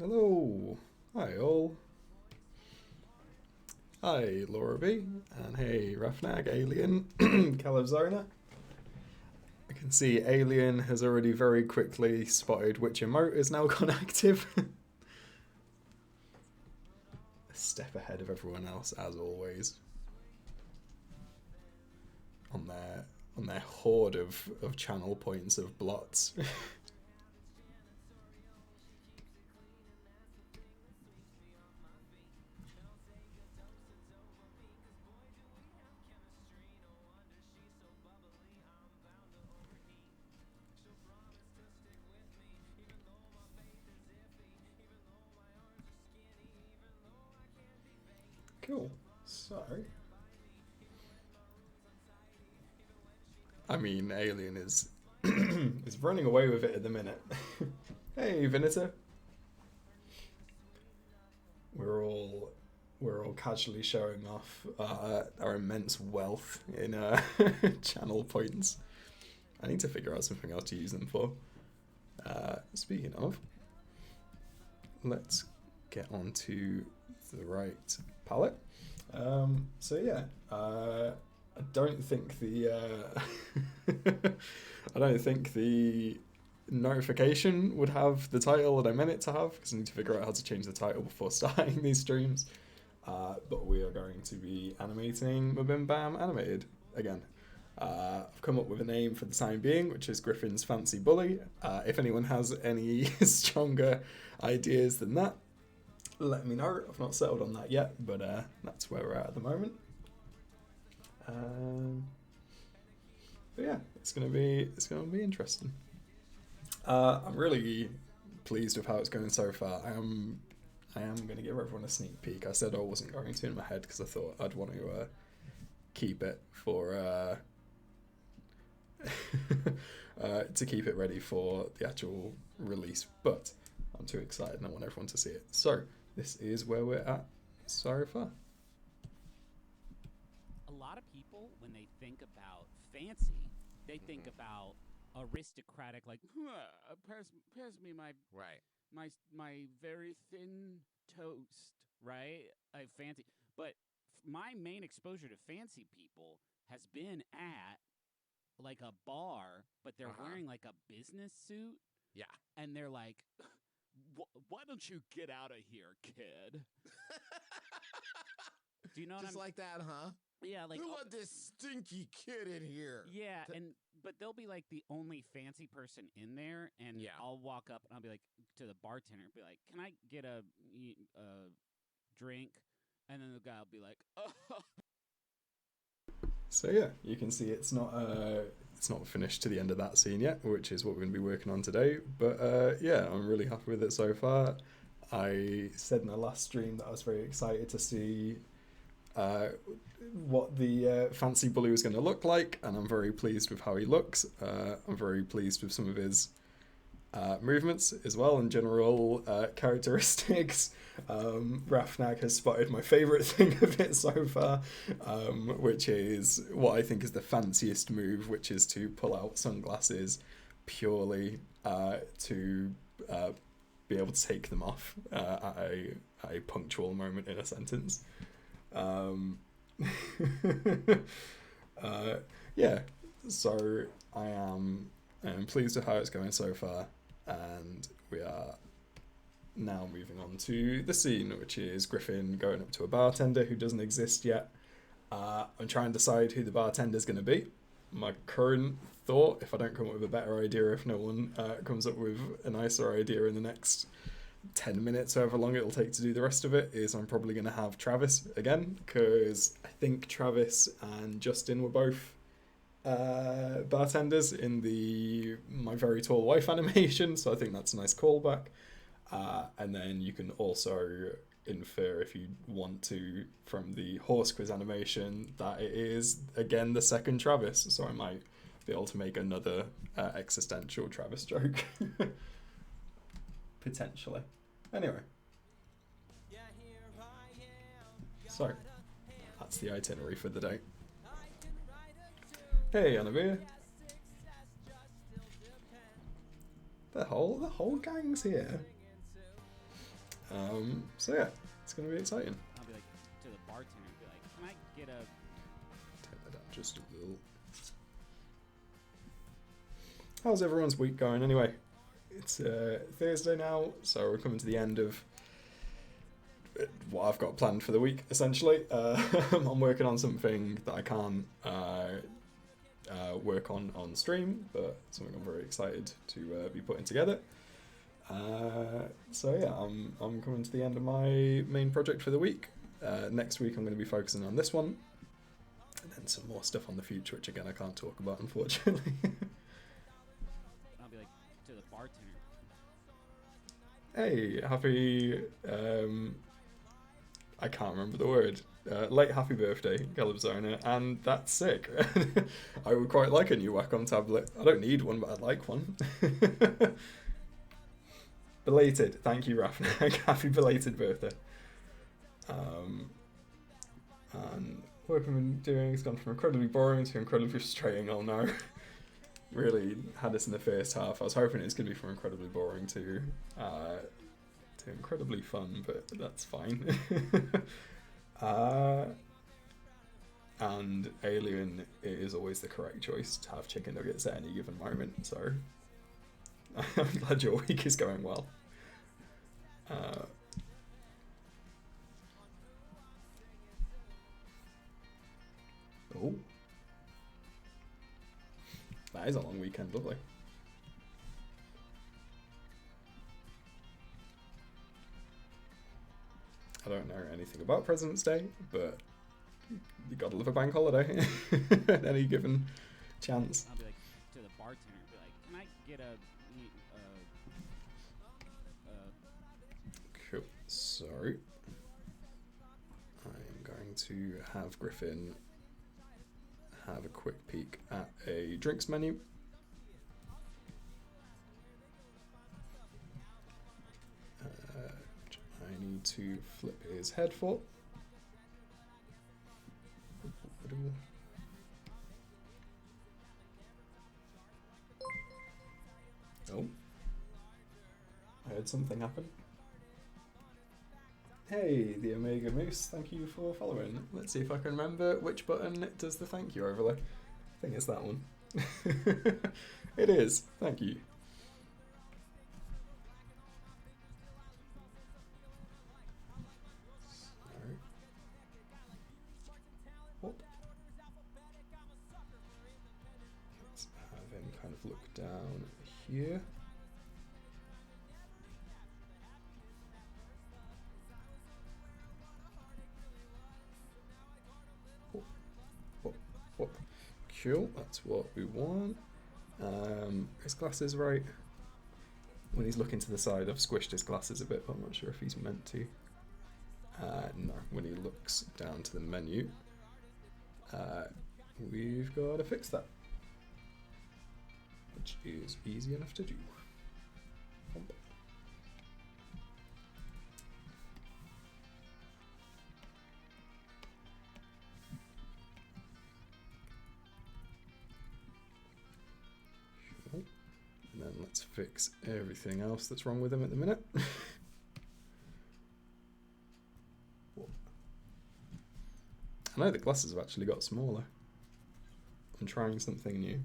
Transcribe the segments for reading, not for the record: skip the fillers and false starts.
Hello, hi all. Hi Laura B, and hey Rafnag, Alien, Calabzona. I can see Alien has already very quickly spotted which emote is now gone active. A step ahead of everyone else, as always. On their horde of channel points of blots. Cool. So, I mean, Alien is is running away with it at the minute. Hey, Vinita. We're all casually showing off our immense wealth in channel points. I need to figure out something else to use them for. Speaking of, let's get onto the right palette. So yeah, I don't think the I don't think the notification would have the title that I meant it to have, because I need to figure out how to change the title before starting these streams. But we are going to be animating MBMBaM animated again. I've come up with a name for the time being, which is Griffin's Fancy Bully. If anyone has any stronger ideas than that, let me know. I've not settled on that yet, but that's where we're at the moment. But yeah, it's gonna be interesting. I'm really pleased with how it's going so far. I am going to give everyone a sneak peek. I said I wasn't going to in my head because I thought I'd want to keep it for to keep it ready for the actual release. But I'm too excited and I want everyone to see it. So this is where we're at so far. A lot of people, when they think about fancy, they think about aristocratic, like pass me my my very thin toast, right? I fancy, but my main exposure to fancy people has been at like a bar, but they're wearing like a business suit. Yeah. And they're like, why don't you get out of here, kid? Do you know what Just I'm like that, huh? Yeah, like Who let this stinky kid in here? Yeah, but they'll be like the only fancy person in there, and I'll walk up and I'll be like to the bartender, be like, "Can I get a drink?" And then the guy will be like, "Oh." So yeah, you can see it's not finished to the end of that scene yet, which is what we're going to be working on today. But yeah, I'm really happy with it so far. I said in the last stream that I was very excited to see what the Fancy Bully was going to look like, and I'm very pleased with how he looks. I'm very pleased with some of his movements as well, and general characteristics. Rafnag has spotted my favourite thing of it so far, which is what I think is the fanciest move, which is to pull out sunglasses purely to be able to take them off at a punctual moment in a sentence. Yeah, so I am pleased with how it's going so far, and we are now moving on to the scene, which is Griffin going up to a bartender who doesn't exist yet. I'm trying to decide who the bartender's going to be. My current thought, if I don't come up with a better idea, if no one comes up with a nicer idea in the next 10 minutes, however long it'll take to do the rest of it, is I'm probably going to have Travis again, because I think Travis and Justin were both bartenders in the My Very Tall Wife animation, so I think that's a nice callback. And then you can also infer, if you want to, from the horse quiz animation, that it is again the second Travis, so I might be able to make another existential Travis joke. Potentially. Anyway. So, that's the itinerary for the day. Hey, Anavia. The whole gang's here. So yeah, it's going to be exciting. I'll be like to the bartender, be like, can I get a... Take that down just a little. How's everyone's week going anyway? It's Thursday now, so we're coming to the end of what I've got planned for the week, essentially. I'm working on something that I can't work on stream, but something I'm very excited to be putting together. So yeah, I'm coming to the end of my main project for the week. Next week I'm going to be focusing on this one, and then some more stuff on the future, which again I can't talk about, unfortunately. I'll be like to the bartender. Hey, happy, I can't remember the word, late happy birthday, Calibzona, and that's sick. I would quite like a new Wacom tablet. I don't need one, but I'd like one. Belated, thank you, Rafnak. Happy belated birthday. And what I've been doing has gone from incredibly boring to incredibly frustrating all now. Really had this in the first half. I was hoping it was going to be from incredibly boring to incredibly fun, but that's fine. And Alien is always the correct choice to have chicken nuggets at any given moment, so I'm glad your week is going well. Oh, that is a long weekend, lovely. I don't know anything about President's Day, but you gotta love a bank holiday at any given chance. I'll be like to the bartender, be like, can I get a... Cool. So I'm going to have Griffin have a quick peek at a drinks menu. I need to flip his head for. Oh, I heard something happen. Hey, the Omega Moose, thank you for following. Let's see if I can remember which button does the thank you overlay. I think it's that one. It is, thank you. Sorry. Whoop. Let's have him kind of look down here. Cool, that's what we want. His glasses right. When he's looking to the side, I've squished his glasses a bit, but I'm not sure if he's meant to. No, when he looks down to the menu, we've got to fix that, which is easy enough to do. And then let's fix everything else that's wrong with him at the minute. I know the glasses have actually got smaller. I'm trying something new.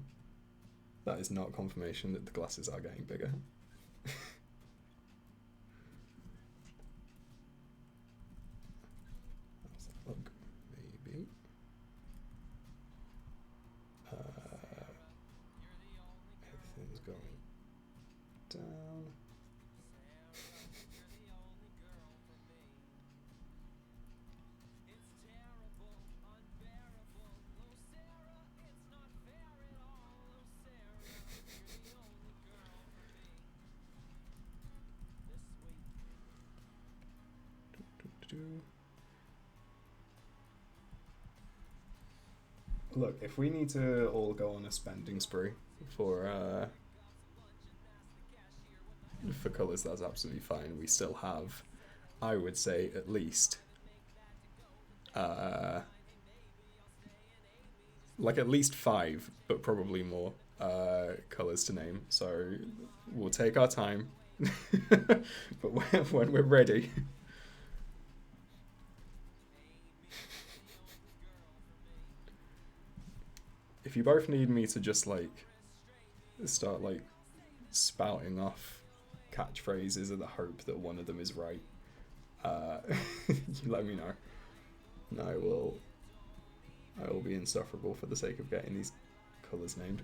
That is not confirmation that the glasses are getting bigger. How's that look? Maybe. Everything's going down. Look, if we need to all go on a spending spree for colours, that's absolutely fine. We still have, I would say, at least like at least 5, but probably more colours to name. So we'll take our time. But when we're ready. If you both need me to just like start like spouting off catchphrases in the hope that one of them is right, you let me know. And I will be insufferable for the sake of getting these colours named.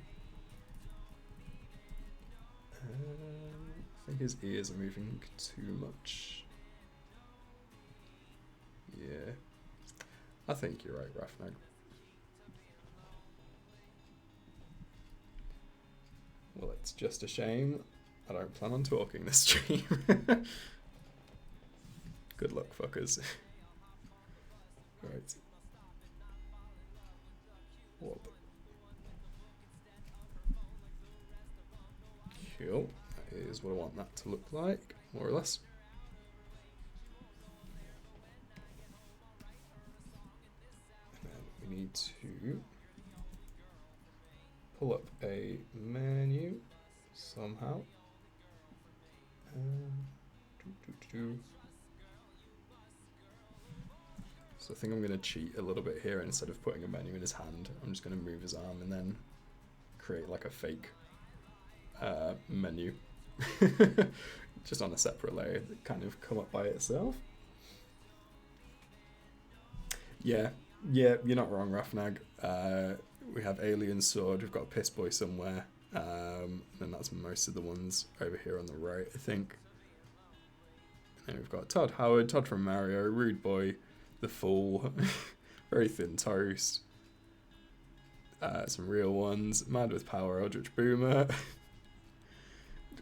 I think his ears are moving too much. Yeah. I think you're right, Rafnag. Well, it's just a shame I don't plan on talking this stream. Good luck, fuckers. Right. Whoop. Cool. That is what I want that to look like, more or less. And then we need to pull up a menu somehow. So I think I'm going to cheat a little bit here. Instead of putting a menu in his hand, I'm just going to move his arm and then create like a fake menu just on a separate layer that kind of come up by itself. Yeah, you're not wrong, Rafnag. We have Alien Sword, we've got Piss Boy somewhere, and that's most of the ones over here on the right, I think. And we've got Todd Howard, Todd from Mario, Rude Boy, The Fool, Very Thin Toast, some real ones, Mad with Power, Eldritch Boomer.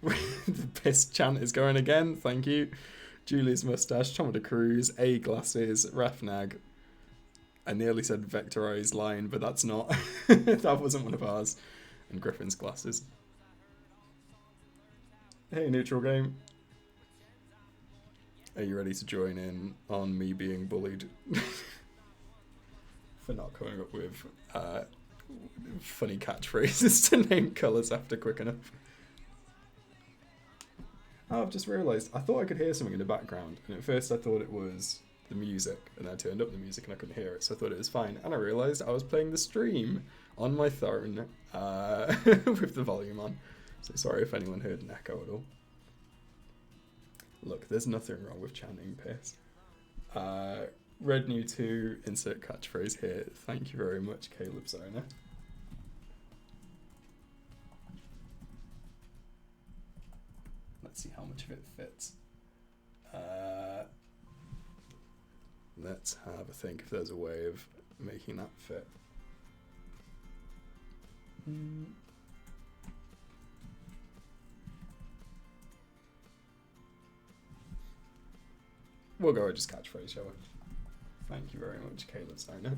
The piss chant is going again, thank you. Julie's Mustache, Tom of the Cruise, A Glasses, Rafnag. I nearly said Vectorized Line, but that's not. That wasn't one of ours. And Griffin's Glasses. Hey, Neutral Game. Are you ready to join in on me being bullied for not coming up with funny catchphrases to name colours after quick enough? Oh, I've just realised, I thought I could hear something in the background, and at first I thought it was the music, and I turned up the music and I couldn't hear it, so I thought it was fine, and I realised I was playing the stream on my phone with the volume on, so sorry if anyone heard an echo at all. Look, there's nothing wrong with chanting piss. Red New 2, insert catchphrase here. Thank you very much, Caleb Zona. Let's see how much of it fits. Let's have a think if there's a way of making that fit. We'll go with just catchphrase, shall we? Thank you very much, Caleb Zona.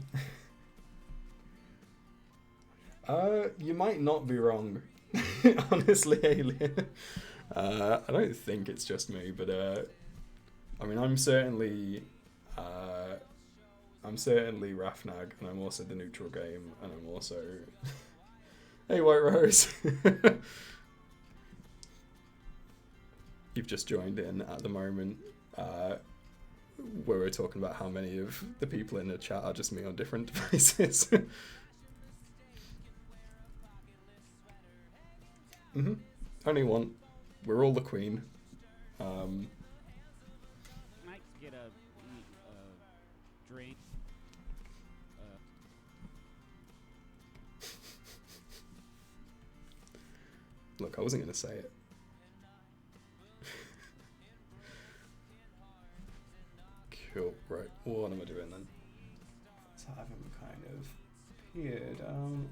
You might not be wrong, honestly, Alien. I don't think it's just me, but I mean, I'm certainly Rafnag, and I'm also the Neutral Game, and I'm also hey, White Rose. You've just joined in at the moment, where we're talking about how many of the people in the chat are just me on different devices. Only one. We're all the queen. Can I get a drink? Look, I wasn't going to say it. Cool, right. What am I doing then? Let's have him kind of peer down.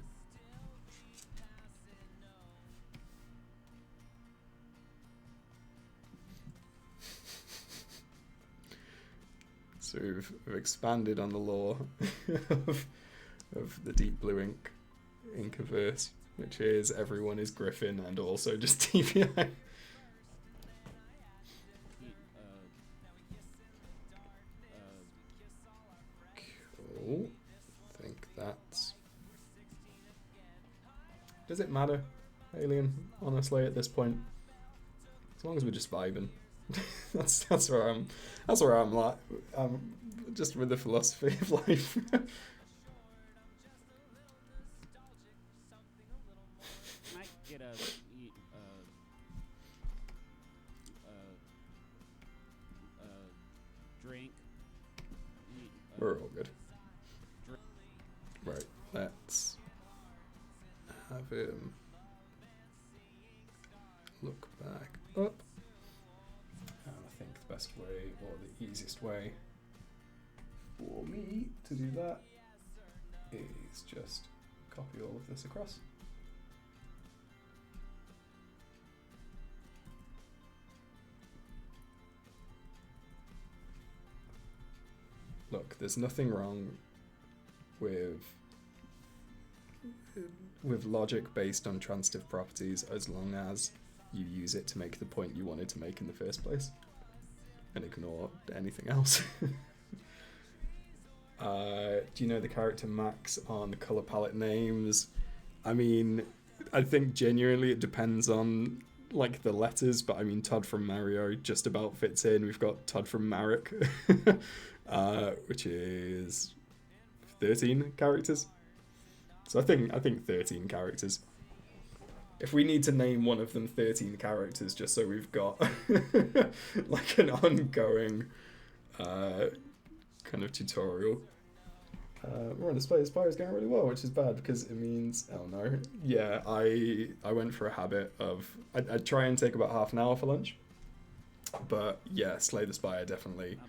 So we've expanded on the lore of the Deep Blue Inkaverse, which is everyone is Griffin and also just TVI. Cool. I think that's... Does it matter, Alien, honestly, at this point? As long as we're just vibing. that's where I'm like. I'm just with the philosophy of life. Might get a drink. We're all good. Drink. Right, let's have him look back up. And I think the best way, or the easiest way for me to do that is just copy all of this across. Look, there's nothing wrong with logic based on transitive properties as long as you use it to make the point you wanted to make in the first place and ignore anything else. Do you know the character Max on the color palette names? I mean, I think genuinely it depends on like the letters, but I mean Todd from Mario just about fits in. We've got Todd from Marek, which is 13 characters. So I think 13 characters. If we need to name one of them 13 characters just so we've got like an ongoing kind of tutorial. We're on display. Spyro's going really well, which is bad because it means, oh no. Yeah, I went for a habit of, I'd try and take about half an hour for lunch. But yeah, Slay the Spire definitely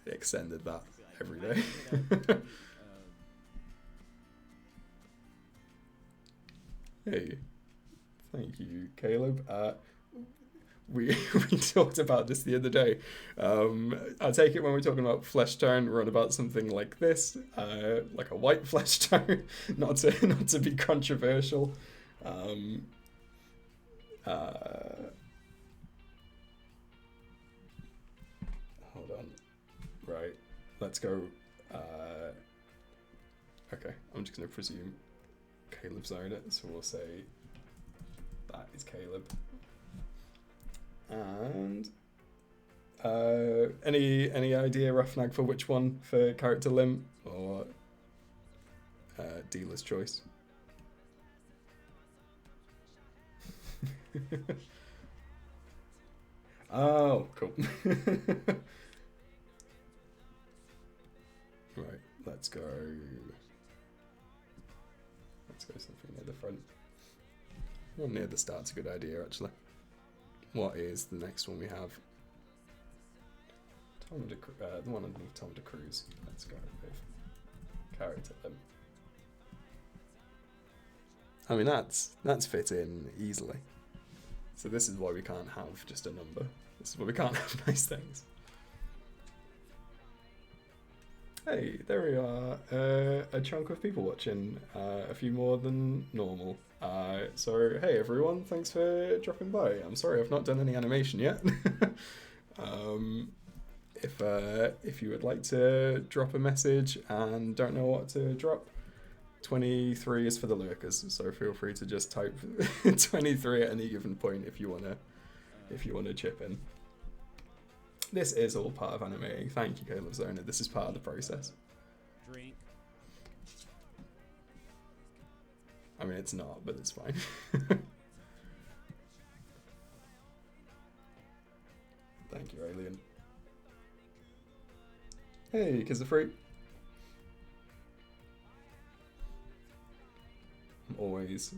extended that every day. Hey, thank you, Caleb. We talked about this the other day. I take it when we're talking about flesh tone, we're on about something like this, like a white flesh tone, not to be controversial. Hold on. Right, let's go. Okay, I'm just gonna presume Caleb's owned it, so we'll say that is Caleb. And any idea, Roughneck, for which one for character limb or dealer's choice? Oh, cool. Right, let's go something near the front. Well, near the start's a good idea, actually. What is the next one we have? The one underneath Tom de Cruz. Let's go with character limb. I mean, that's fit in easily. So this is why we can't have just a number. This is why we can't have nice things. Hey, there we are. A chunk of people watching. A few more than normal. So hey everyone, thanks for dropping by. I'm sorry I've not done any animation yet. If you would like to drop a message and don't know what to drop, 23 is for the lurkers. So feel free to just type 23 at any given point if you wanna chip in. This is all part of animating. Thank you, Caleb Zona. This is part of the process. Drink. I mean, it's not, but it's fine. Thank you, Alien. Hey, Kiss the Fruit. I'm always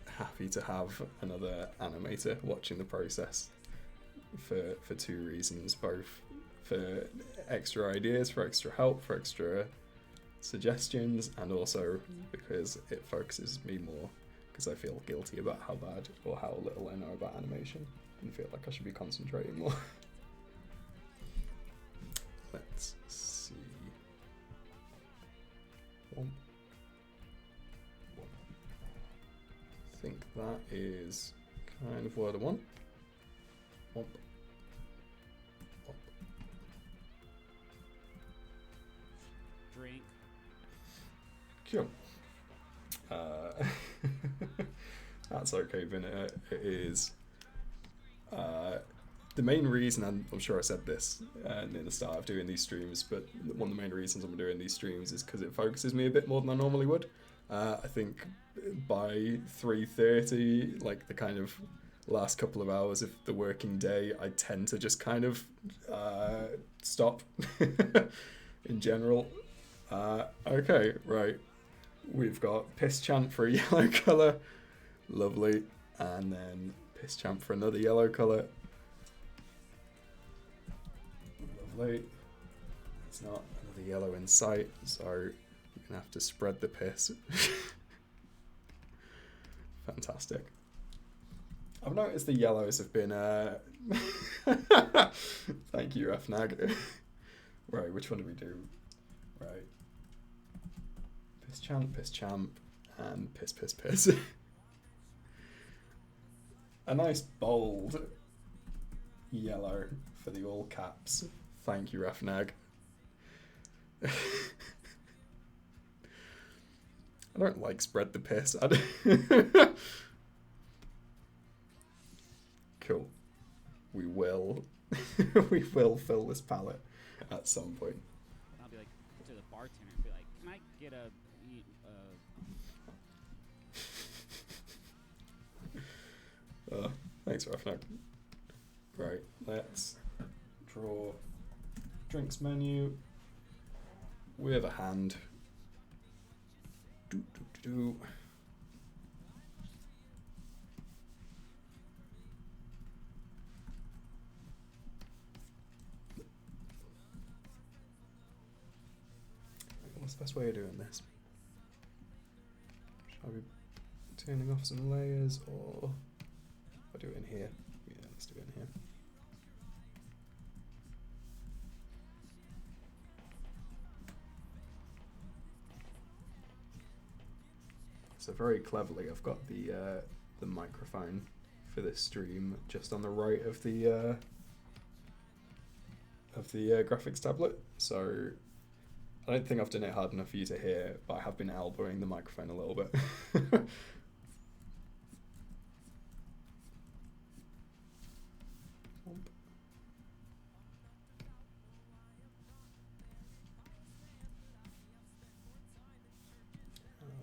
happy to have another animator watching the process for two reasons, both for extra ideas, for extra help, for extra suggestions, and also because it focuses me more, because I feel guilty about how bad or how little I know about animation and feel like I should be concentrating more. Let's see. I think that is kind of what I want. Drink. Cool. That's okay, Vinny. It is The main reason, and I'm sure I said this near the start of doing these streams, but one of the main reasons I'm doing these streams is because it focuses me a bit more than I normally would. I think by 3:30, like the kind of last couple of hours of the working day, I tend to just kind of stop in general. Okay, right. We've got Piss Chant for a yellow colour. Lovely. And then Piss Chant for another yellow colour. Lovely. There's not another yellow in sight, so you're going to have to spread the piss. Fantastic. I've noticed the yellows have been... Thank you, FNAG. Right, which one do we do? Right. Piss Champ, and Piss. A nice bold yellow for the all caps. Thank you, FNAG. I don't like spread the piss. Cool. We will fill this palette at some point. I'll be like to the bartender and be like, "Can I get a?" Thanks, Rafnak. Right, let's draw drinks menu with a hand. What's the best way of doing this? Shall I be turning off some layers, or if I do it in here? Yeah, let's do it in here. So very cleverly, I've got the microphone for this stream just on the right of the graphics tablet. So I don't think I've done it hard enough for you to hear, but I have been elbowing the microphone a little bit.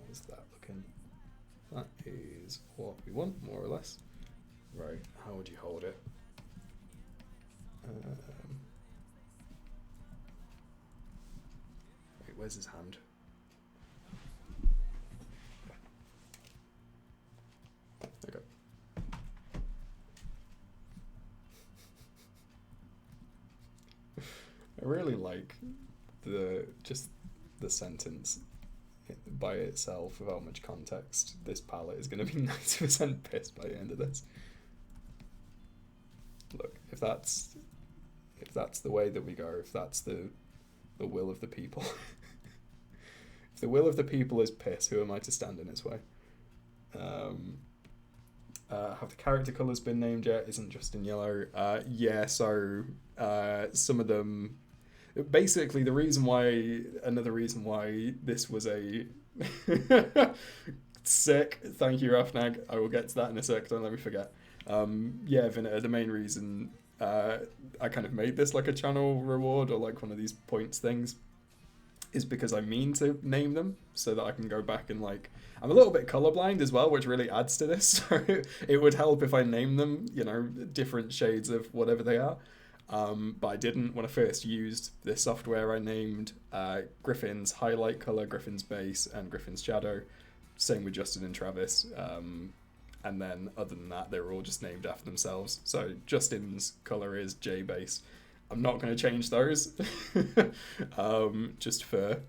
How's that looking? That is what we want, more or less. Right, how would you hold it? Wait, where's his hand? Okay. I really like the sentence by itself without much context. This palette is going to be 90% pissed by the end of this. Look, if that's the way that we go, if that's the will of the people, if the will of the people is piss, who am I to stand in its way? Have the character colours been named yet? Isn't just in yellow? Yeah, so some of them. Basically, another reason why this was a sick. Thank you, Rafnag. I will get to that in a sec. Don't let me forget. Yeah, Vinita, the main reason I kind of made this like a channel reward or like one of these points things is because I mean to name them so that I can go back and like, I'm a little bit colorblind as well, which really adds to this. So it would help if I name them, you know, different shades of whatever they are. But I didn't. When I first used this software, I named Griffin's highlight color, Griffin's base, and Griffin's shadow. Same with Justin and Travis. And then other than that, they were all just named after themselves. So Justin's color is J base. I'm not going to change those just for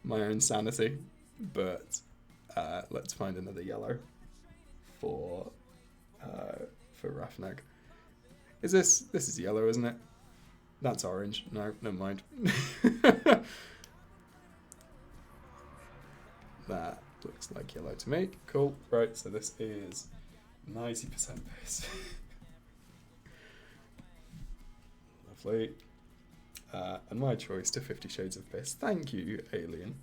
my own sanity. But let's find another yellow for Rafnag. This is yellow, isn't it? That's orange. No, never mind. That looks like yellow to me. Cool. Right, so this is 90% base. Lovely. And my choice to 50 Shades of Piss. Thank you, Alien.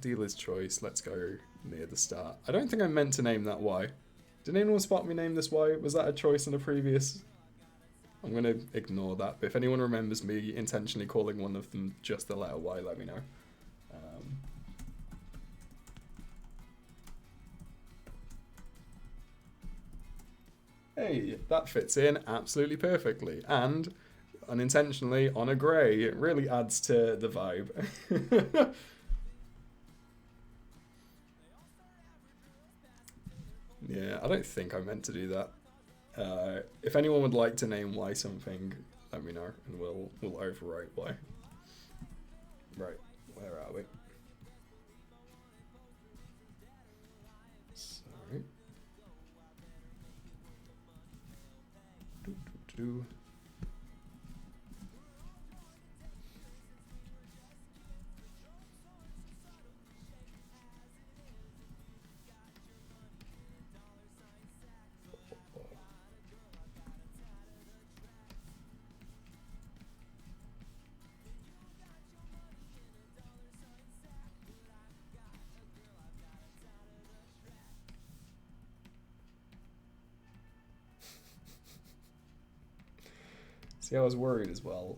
Dealer's choice. Let's go near the start. I don't think I meant to name that Y. Did anyone spot me name this Y? Was that a choice in a previous? I'm going to ignore that, but if anyone remembers me intentionally calling one of them just the letter Y, let me know. Hey, that fits in absolutely perfectly. And unintentionally on a grey. It really adds to the vibe. Yeah, I don't think I meant to do that. If anyone would like to name Y something, let me know, and we'll overwrite Y. Right, where are we? Sorry. Do. See, I was worried as well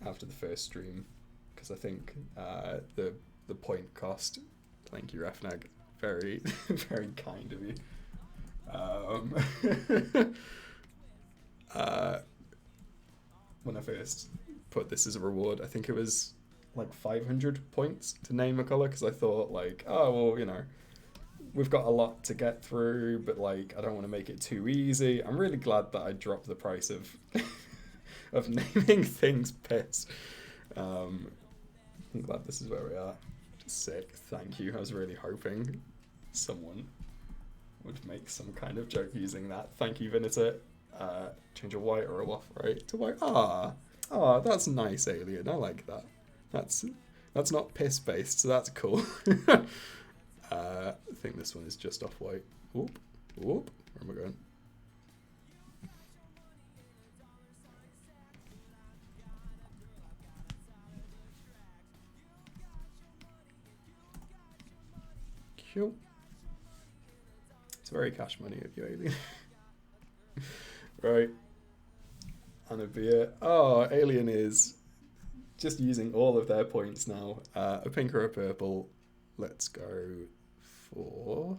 after the first stream, because I think the point cost. Thank you, Refnag. Very, very kind of you. When I first put this as a reward, I think it was like 500 points to name a color, because I thought like, oh well, you know, we've got a lot to get through, but like I don't want to make it too easy. I'm really glad that I dropped the price of of naming things piss. I'm glad this is where we are. Just sick. Thank you. I was really hoping someone would make some kind of joke using that. Thank you, Vinita. Change a white or a waff, right? To white. Ah, that's nice, Alien. I like that. That's not piss based, so that's cool. I think this one is just off white. Whoop, whoop. Where am I going? Cool. It's very cash money of you, Alien. Right. And a beer. Oh, Alien is just using all of their points now. A pink or a purple. Let's go for...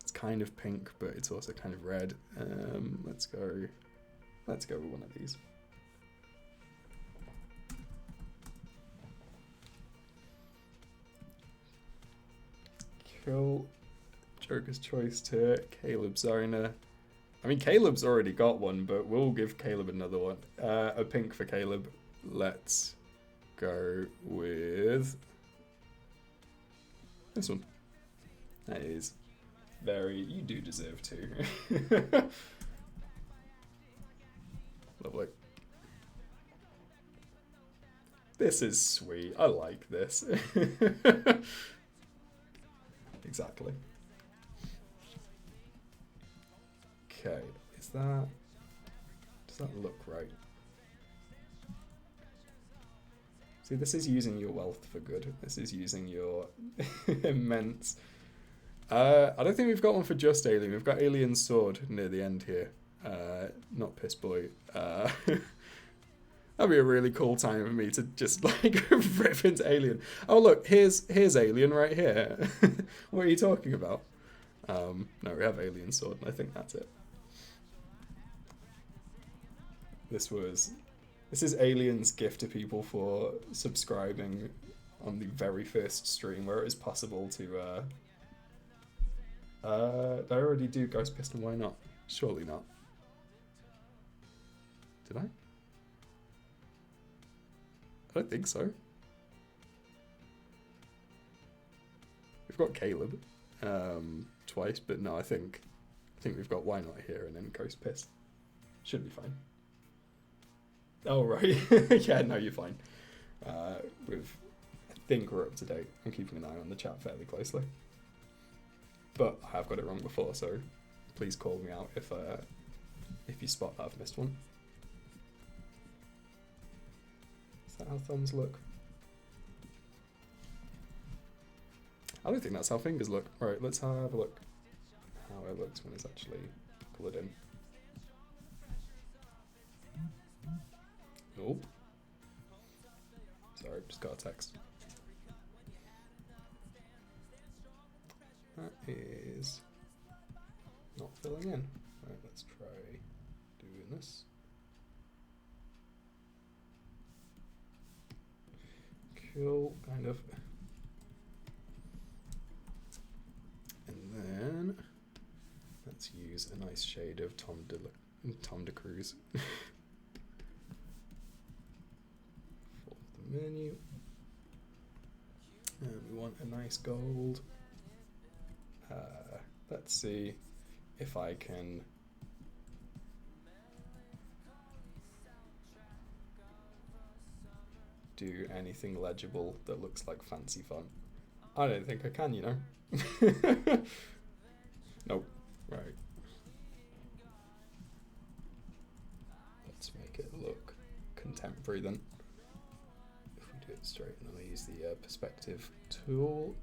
It's kind of pink, but it's also kind of red. Let's go with one of these. Cool. Joker's choice to Caleb Zona. I mean, Caleb's already got one, but we'll give Caleb another one. A pink for Caleb. Let's go with this one. That is very... You do deserve to. Lovely. This is sweet. I like this. Exactly. Okay, does that look right? See, this is using your wealth for good. This is using your immense... I don't think we've got one for just Alien. We've got Alien's sword near the end here. Not Piss Boy. That'd be a really cool time for me to just like rip into Alien. Oh look, here's Alien right here. What are you talking about? No, we have Alien sword, and I think that's it. This is Alien's gift to people for subscribing on the very first stream where it was possible to did I already do Ghost Piston? Why not? Surely not. Did I? I don't think so. We've got Caleb twice, but no, I think we've got Why Not here and then Ghost Piss. Should be fine. Oh right, yeah, no, you're fine. I think we're up to date. I'm keeping an eye on the chat fairly closely, but I have got it wrong before, so please call me out if you spot that I've missed one. Is that how thumbs look? I don't think that's how fingers look. Right, let's have a look. it looks when it's actually coloured in. Nope. Sorry, just got a text. That is not filling in. Right, let's try doing this. Cool, kind of. And then let's use a nice shade of Tom de Cruz for the menu. And we want a nice gold. Let's see if I can do anything legible that looks like fancy font. I don't think I can, you know. Nope. Right. Let's make it look contemporary then. If we do it straight, and then I use the perspective tool.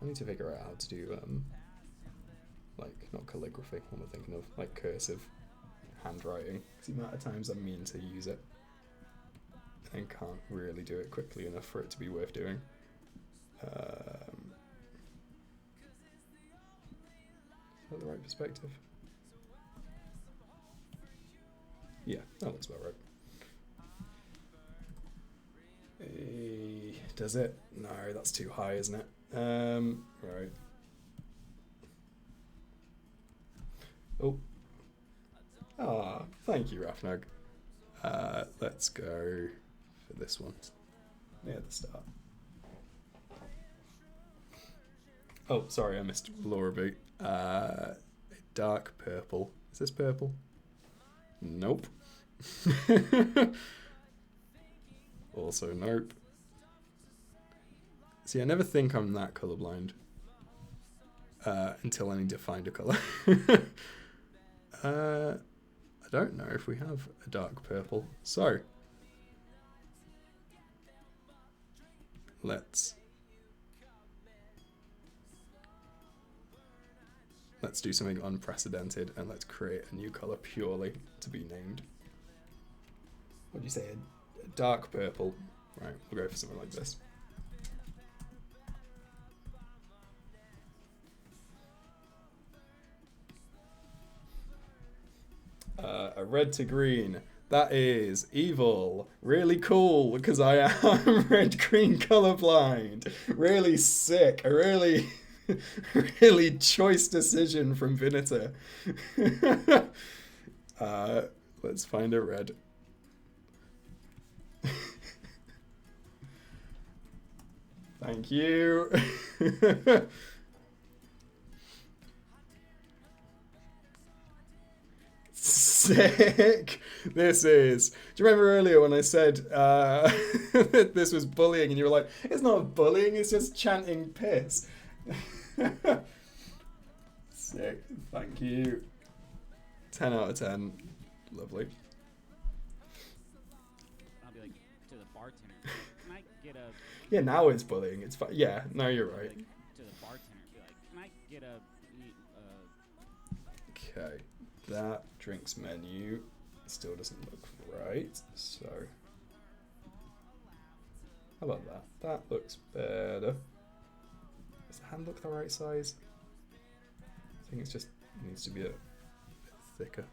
I need to figure out how to do like not calligraphy, what am I thinking of? Like cursive handwriting. Because the amount of times I mean to use it and can't really do it quickly enough for it to be worth doing. Is that the right perspective? Yeah, that looks about right. Does it? No, that's too high, isn't it? Right. Oh. Ah, thank you, Rafnug. Let's go for this one near the start. Oh, sorry, I missed Laura B. Dark purple. Is this purple? Nope. Also nope. See, I never think I'm that colourblind until I need to find a colour. I don't know if we have a dark purple. So, let's do something unprecedented and let's create a new colour purely to be named. What do you say? A dark purple. Right, we'll go for something like this. A red to green. That is evil. Really cool because I am red-green colorblind. Really sick. A really, really choice decision from Vinita. Let's find a red. Thank you. Sick. This is. Do you remember earlier when I said that this was bullying and you were like, it's not bullying, it's just chanting piss. Sick. Thank you. 10 out of 10. Lovely. I'll be like to the bartender, can I get a... Yeah, now it's bullying. It's fine. Yeah, no, you're right. Like, to the bartender, be like, can I get a... Okay. That drinks menu still doesn't look right, so how about that? That looks better. Does the hand look the right size? I think it's just it needs to be a bit thicker.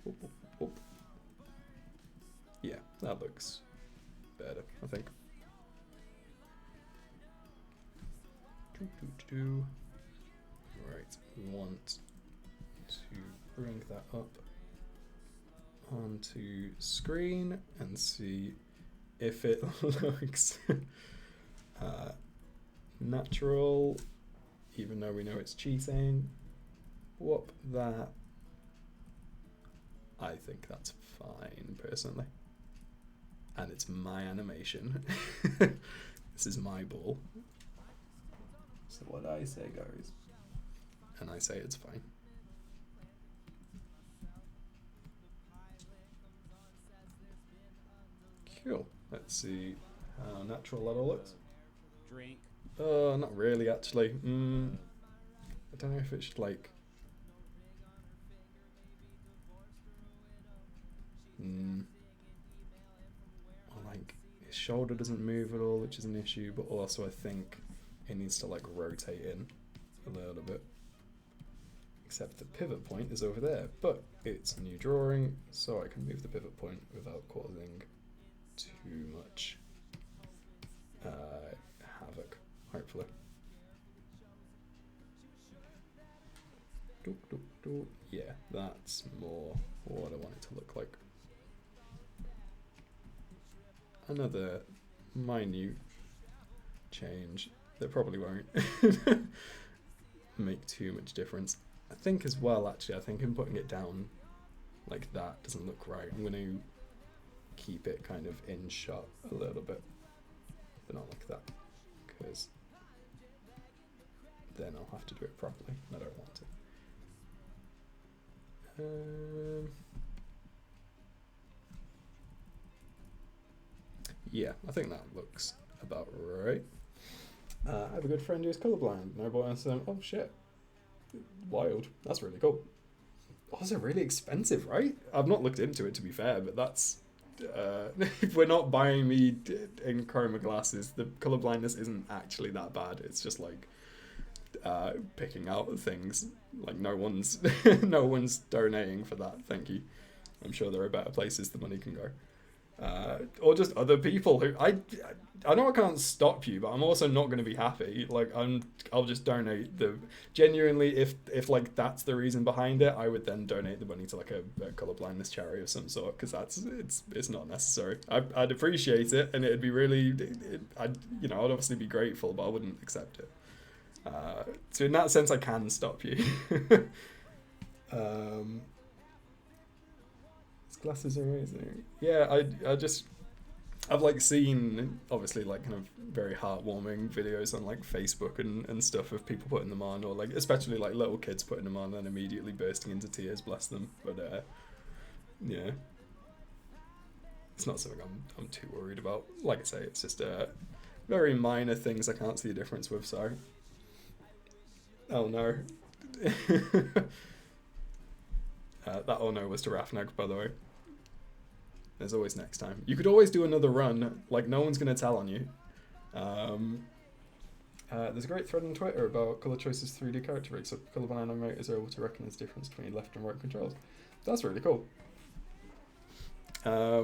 Oop, oop, oop. Yeah, that looks better, I think. Right, we want to bring that up onto screen and see if it looks natural, even though we know it's cheating. Whoop that. I think that's fine, personally. And it's my animation. This is my ball. So what I say goes. And I say it's fine. Cool. Let's see how natural that all looks. Drink. Not really, actually. I don't know if it should, like... Or, like, his shoulder doesn't move at all, which is an issue, but also I think it needs to, like, rotate in a little bit. Except the pivot point is over there, but it's a new drawing, so I can move the pivot point without causing too much havoc, hopefully. Yeah, that's more what I want it to look like. Another minute change that probably won't make too much difference. I think as well, actually, I think in putting it down like that doesn't look right. I'm going to keep it kind of in shot a little bit, but not like that, because then I'll have to do it properly, and I don't want to. Yeah, I think that looks about right. I have a good friend who's colorblind, and I bought some. Oh shit. Wild. That's really cool. Also really expensive, right? I've not looked into it, to be fair, but that's... if we're not buying me in chroma glasses, the color blindness isn't actually that bad. It's just like picking out things. Like no one's no one's donating for that, thank you. I'm sure there are better places the money can go. Or just other people who... I know I can't stop you, but I'm also not going to be happy. Like, I'll just donate the... Genuinely, if like, that's the reason behind it, I would then donate the money to, like, a colourblindness charity of some sort, because it's not necessary. I'd appreciate it, and it'd be really... I'd obviously be grateful, but I wouldn't accept it. So in that sense, I can stop you. Glasses are amazing. Yeah, I've like seen obviously like kind of very heartwarming videos on like Facebook and stuff of people putting them on, or like especially like little kids putting them on and immediately bursting into tears, bless them. But yeah, it's not something I'm too worried about. Like I say, it's just very minor things I can't see a difference with. So, oh no. That oh no was to Rafnag, by the way. There's always next time. You could always do another run, like no one's going to tell on you. There's a great thread on Twitter about colour choices 3D character rigs, so colourblind animators are able to recognize the difference between left and right controls. That's really cool. I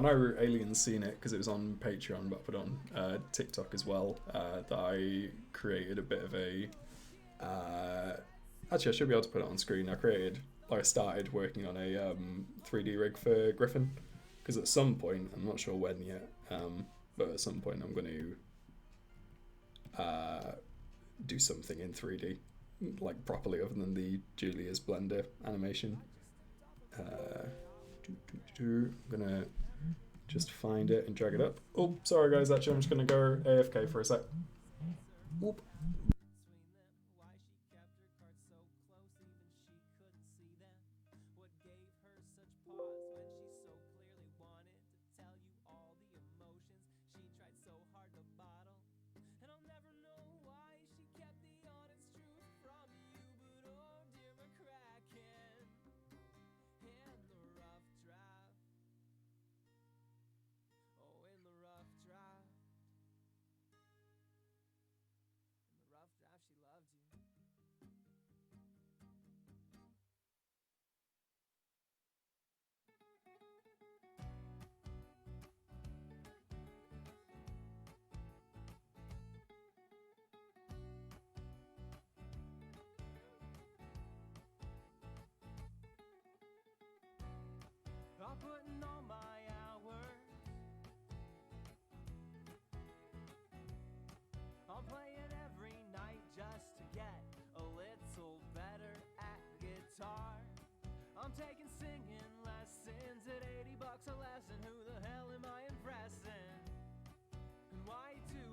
know Alien's seen it because it was on Patreon, but I put it on TikTok as well, that I created a bit of a... actually, I should be able to put it on screen. I started working on a 3D rig for Griffin, because at some point, I'm not sure when yet, but at some point I'm going to do something in 3D, like properly, other than the Julia's Blender animation. I'm going to just find it and drag it up. Oh, sorry guys, actually I'm just going to go AFK for a sec. Whoop. I'm putting all my hours. I'm playing every night just to get a little better at guitar. I'm taking singing lessons at $80 a lesson. Who the hell am I impressing? And why do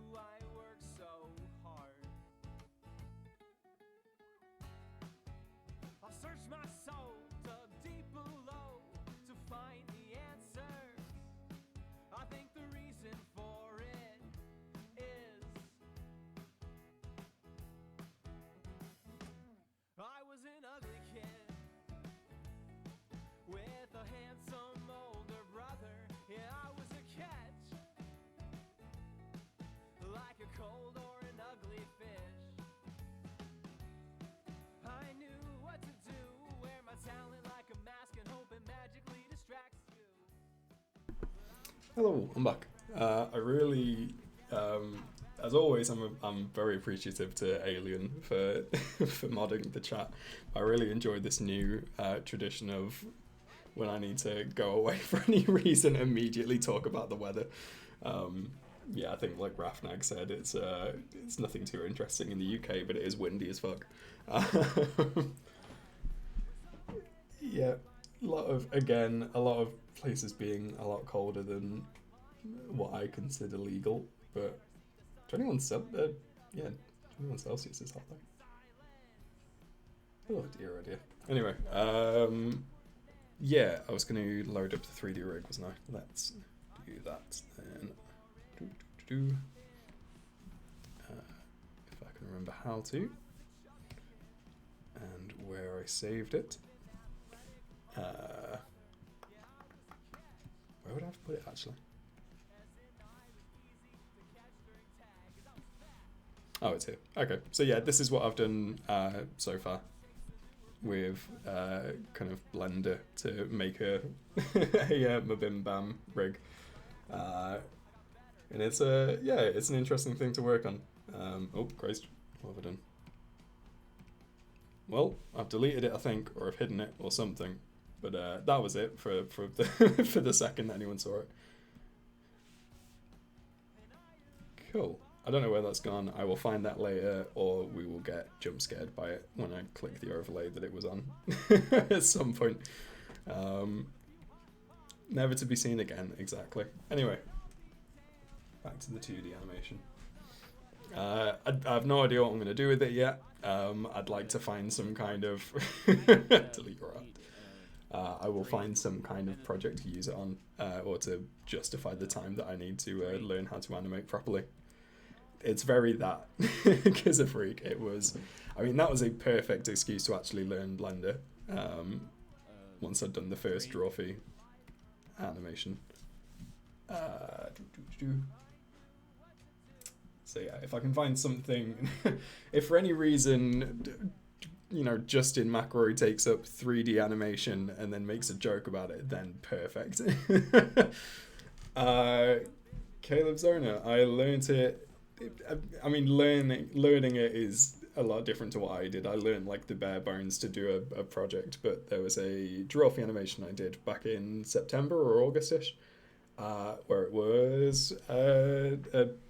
Hello, I'm back. I really, as always, I'm very appreciative to Alien for for modding the chat. I really enjoyed this new tradition of when I need to go away for any reason, immediately talk about the weather. Yeah, I think like Rafnag said, it's nothing too interesting in the UK, but it is windy as fuck. Yeah, a lot of places being a lot colder than what I consider legal, but 21 Celsius is hot though. Oh dear, oh dear. Anyway, yeah, I was going to load up the 3D rig, wasn't I? Let's do that then. If I can remember how to, and where I saved it. Where would I have to put it actually? Oh, it's here. Okay, so yeah, this is what I've done so far with kind of Blender to make a MBMBaM rig, and it's it's an interesting thing to work on. Oh Christ, what have I done? Well, I've deleted it, I think, or I've hidden it or something. But that was it for the for the second that anyone saw it. Cool. I don't know where that's gone. I will find that later, or we will get jump scared by it when I click the overlay that it was on at some point. Never to be seen again, exactly. Anyway, back to the 2D animation. I have no idea what I'm going to do with it yet. I'd like to find some kind of delete your art. I will find some kind of project to use it on, or to justify the time that I need to learn how to animate properly. It's very that because a freak. It was, I mean, that was a perfect excuse to actually learn Blender. Once I'd done the first draw fee animation. So yeah, if I can find something, if for any reason, you know, Justin McElroy takes up 3D animation and then makes a joke about it, then perfect. Caleb Zona, I learned it. I mean, learning it is a lot different to what I did. I learned like the bare bones to do a project, but there was a draw animation I did back in September or August-ish, where it was a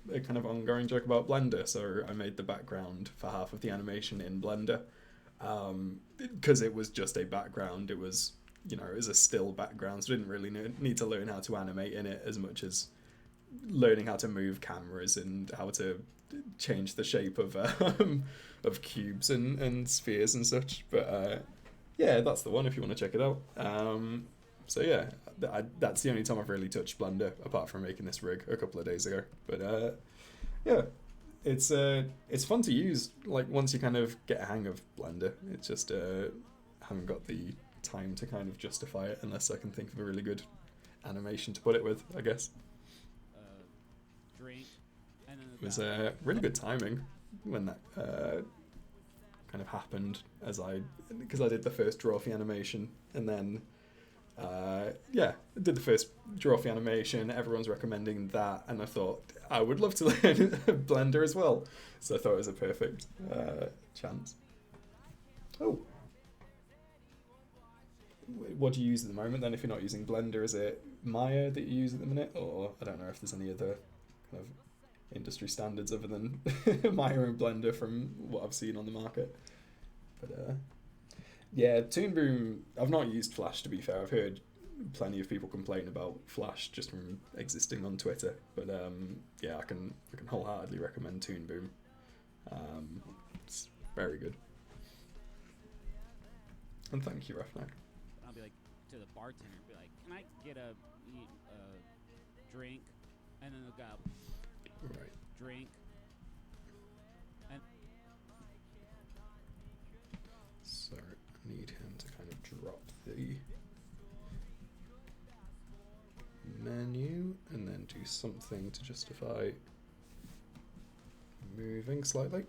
kind of ongoing joke about Blender. So I made the background for half of the animation in Blender, because it was just a background. It was, you know, it was a still background, so I didn't really need to learn how to animate in it as much as learning how to move cameras and how to change the shape of cubes and spheres and such. But yeah, that's the one if you want to check it out. So yeah, that's the only time I've really touched Blender apart from making this rig a couple of days ago. But yeah, it's fun to use. Like once you kind of get a hang of Blender, it's just haven't got the time to kind of justify it unless I can think of a really good animation to put it with, I guess. It was really good timing when that kind of happened, because I did the first draw for animation, and then yeah, I did the first draw for animation. Everyone's recommending that, and I thought I would love to learn Blender as well, so I thought it was a perfect chance. Oh, what do you use at the moment then? If you're not using Blender, is it Maya that you use at the minute, or I don't know if there's any other kind of industry standards other than Maya and Blender from what I've seen on the market. But yeah, Toon Boom, I've not used Flash, to be fair. I've heard plenty of people complain about Flash just from existing on Twitter, but yeah, I can wholeheartedly recommend Toon Boom. It's very good. And thank you, Rafnak. I'll be like to the bartender, be like, "Can I get a drink?" And then they'll go, Right. Drink. And So I need him to kind of drop the menu and then do something to justify moving slightly.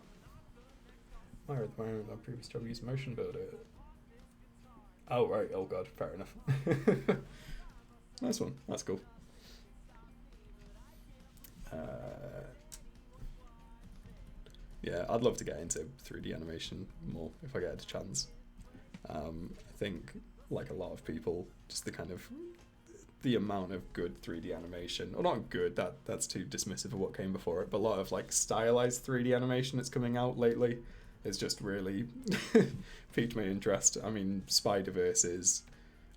Where at the moment my previous job used Motion Builder. Oh right, oh god, fair enough. Nice one, that's cool. Yeah, I'd love to get into 3D animation more if I get a chance. I think, like a lot of people, just the amount of good 3D animation, or not good, that's too dismissive of what came before it, but a lot of like stylized 3D animation that's coming out lately is just really piqued my interest. I mean, Spider-Verse is,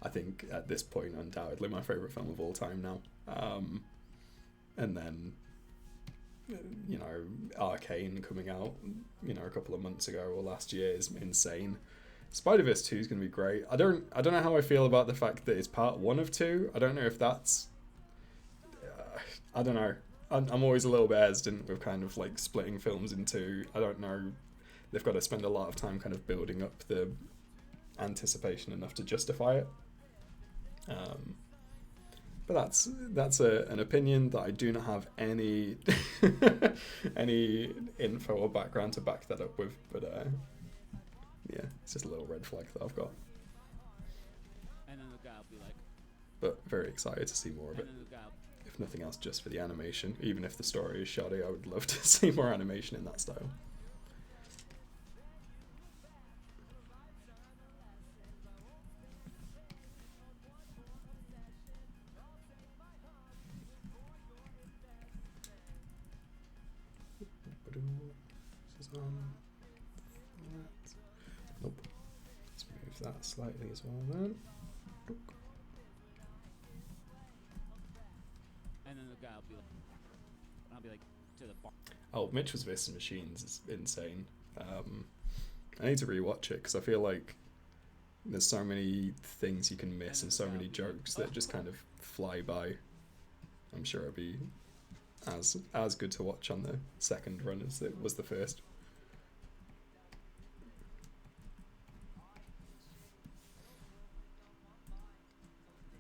I think, at this point, undoubtedly my favourite film of all time now. And then, you know, Arcane coming out, you know, a couple of months ago or last year is insane. Spider-Verse 2 is going to be great. I don't know how I feel about the fact that it's part 1 of 2. I don't know if that's... I don't know. I'm always a little bit hesitant with kind of like splitting films in two. I don't know. They've got to spend a lot of time kind of building up the anticipation enough to justify it. But that's an opinion that I do not have any any info or background to back that up with. But yeah, it's just a little red flag that I've got. And then the guy will be like, But very excited to see more of it. and then the guy will, If nothing else, just for the animation. Even if the story is shoddy, I would love to see more animation in that style. This is on that. Nope. Let's move that slightly as well then. and then the guy will be like, I'll be like, to the bar. Oh, Mitchell's vs. Machines is insane. I need to rewatch it because I feel like there's so many things you can miss and so many jokes that just kind of fly by. I'm sure it'll be as good to watch on the second run as it was the first.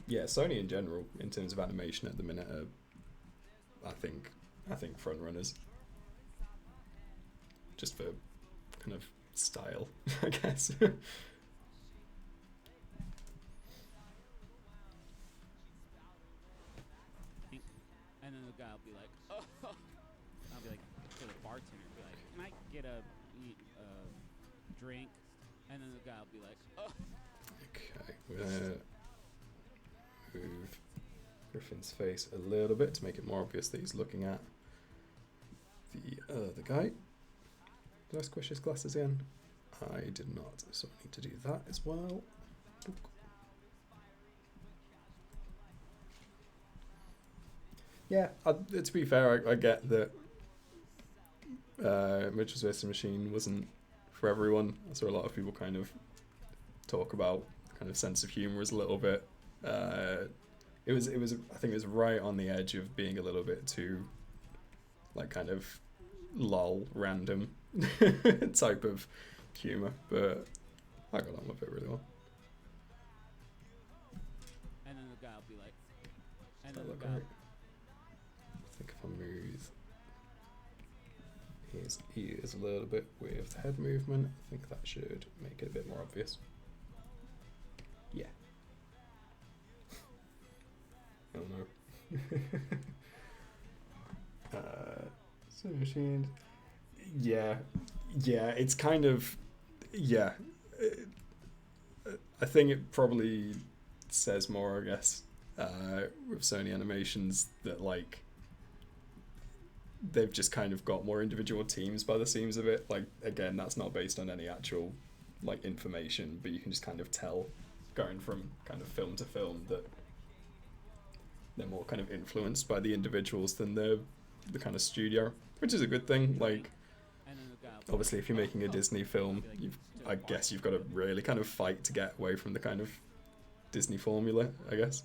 Yeah, Sony in general, in terms of animation at the minute, are, I think front runners. Just for kind of style, I guess. And then the guy will be like, oh. I'll be like, to the bartender, be like, can I get a drink? And then the guy will be like, oh. Okay, we're gonna move Griffin's face a little bit to make it more obvious that he's looking at the other guy. Did I squish his glasses in? I did not, so I need to do that as well. Yeah, to be fair, I get that Mitchell's vs. Machine wasn't for everyone. I saw a lot of people kind of talk about kind of sense of humour as a little bit. It was I think it was right on the edge of being a little bit too like kind of lol random type of humour, but I got on with it really well. And then the guy will be like, and then That the looked guy right. I think if I move his ears a little bit with head movement, I think that should make it a bit more obvious. Yeah. I don't know. So machine. Yeah, it's kind of, yeah. I think it probably says more, I guess, with Sony Animations that like they've just kind of got more individual teams by the seams of it. Like again, that's not based on any actual like information, but you can just kind of tell going from kind of film to film that they're more kind of influenced by the individuals than the kind of studio, which is a good thing. Like and then the guy will be obviously if you're making a Disney film, I guess you've got to really kind of fight to get away from the kind of Disney formula, I guess.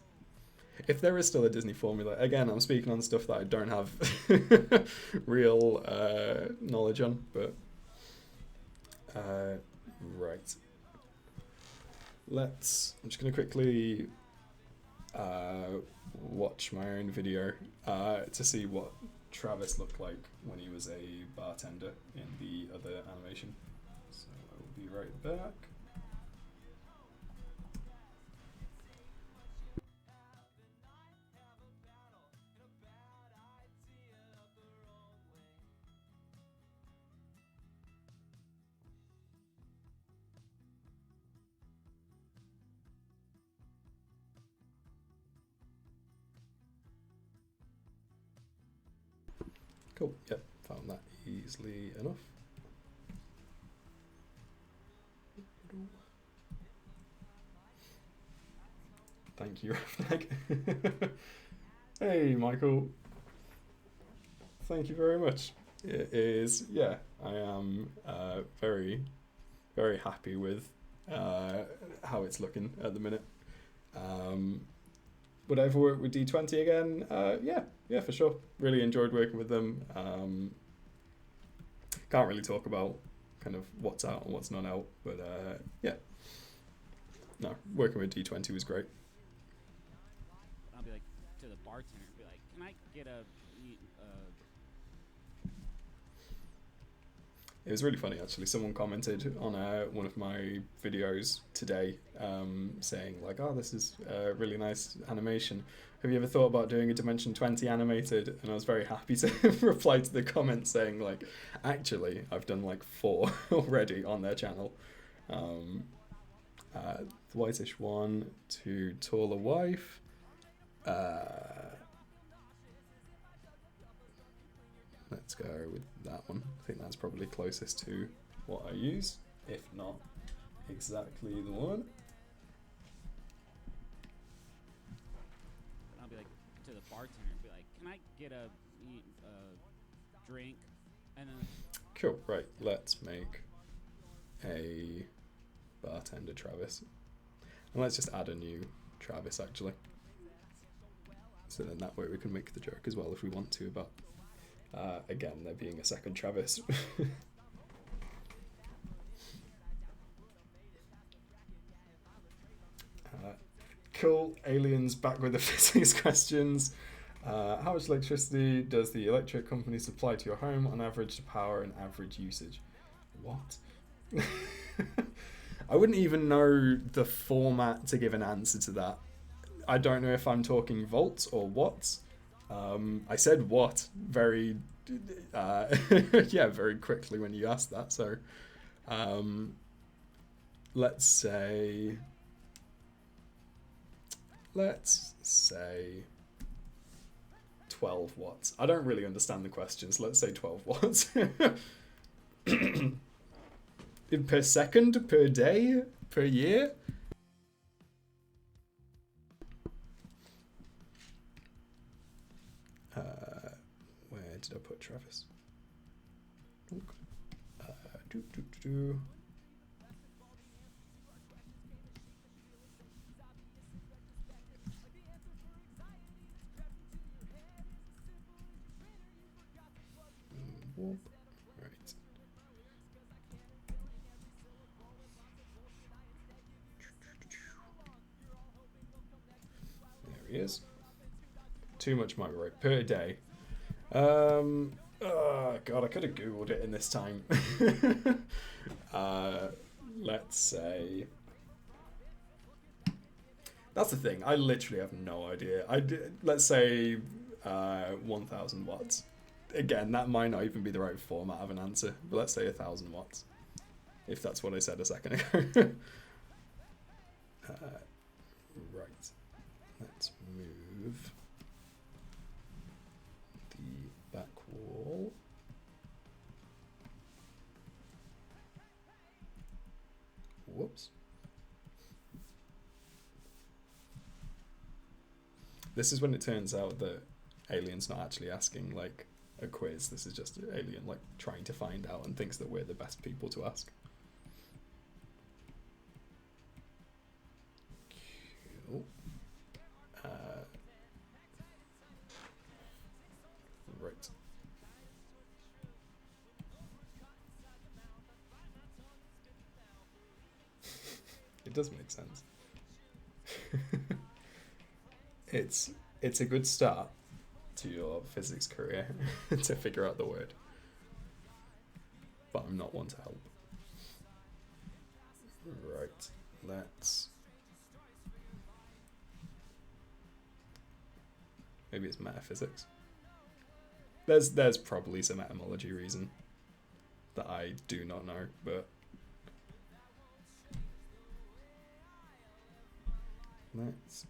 If there is still a Disney formula, again, I'm speaking on stuff that I don't have real knowledge on, but right. I'm just going to quickly watch my own video to see what Travis looked like when he was a bartender in the other animation. So I will be right back. Cool. Yep, found that easily enough. Thank you, Rafnag. Hey, Michael. Thank you very much. It is, yeah, I am very, very happy with how it's looking at the minute. Would I ever work with D20 again? Yeah, for sure. Really enjoyed working with them. Can't really talk about kind of what's out and what's not out, but yeah. No, working with D20 was great. I'll be like to the bartender, be like, "Can I get a?" It was really funny actually. Someone commented on one of my videos today, saying like, "Oh, this is a really nice animation. Have you ever thought about doing a Dimension 20 animated?" And I was very happy to reply to the comment saying like, "Actually, I've done like 4 already on their channel." The whitish one to taller wife. Let's go with that one. I think that's probably closest to what I use, if not exactly the one. I'll be like to the bartender, be like, "Can I get a drink?" And then Cool, right, let's make a bartender Travis. And let's just add a new Travis actually. So then that way we can make the joke as well if we want to about again, there being a second Travis. Cool. Aliens back with the physics questions. How much electricity does the electric company supply to your home on average to power and average usage? What? I wouldn't even know the format to give an answer to that. I don't know if I'm talking volts or watts. I said what very, yeah, very quickly when you asked that. So, let's say 12 watts. I don't really understand the questions. Let's say 12 watts. Per second, per day, per year? Where did I put Travis? Right. There he is. Too much microwave per day. Oh God, I could have Googled it in this time. Let's say. That's the thing. I literally have no idea. Let's say 1,000 watts. Again, that might not even be the right format of an answer, but let's say 1,000 watts, if that's what I said a second ago. Right. Let's move the back wall. Whoops. This is when it turns out that Alien's not actually asking like a quiz. This is just Alien like trying to find out and thinks that we're the best people to ask. Cool. Right. It does make sense. It's a good start to your physics career to figure out the word. But I'm not one to help. Right, let's... Maybe it's metaphysics. There's probably some etymology reason that I do not know, but... Let's...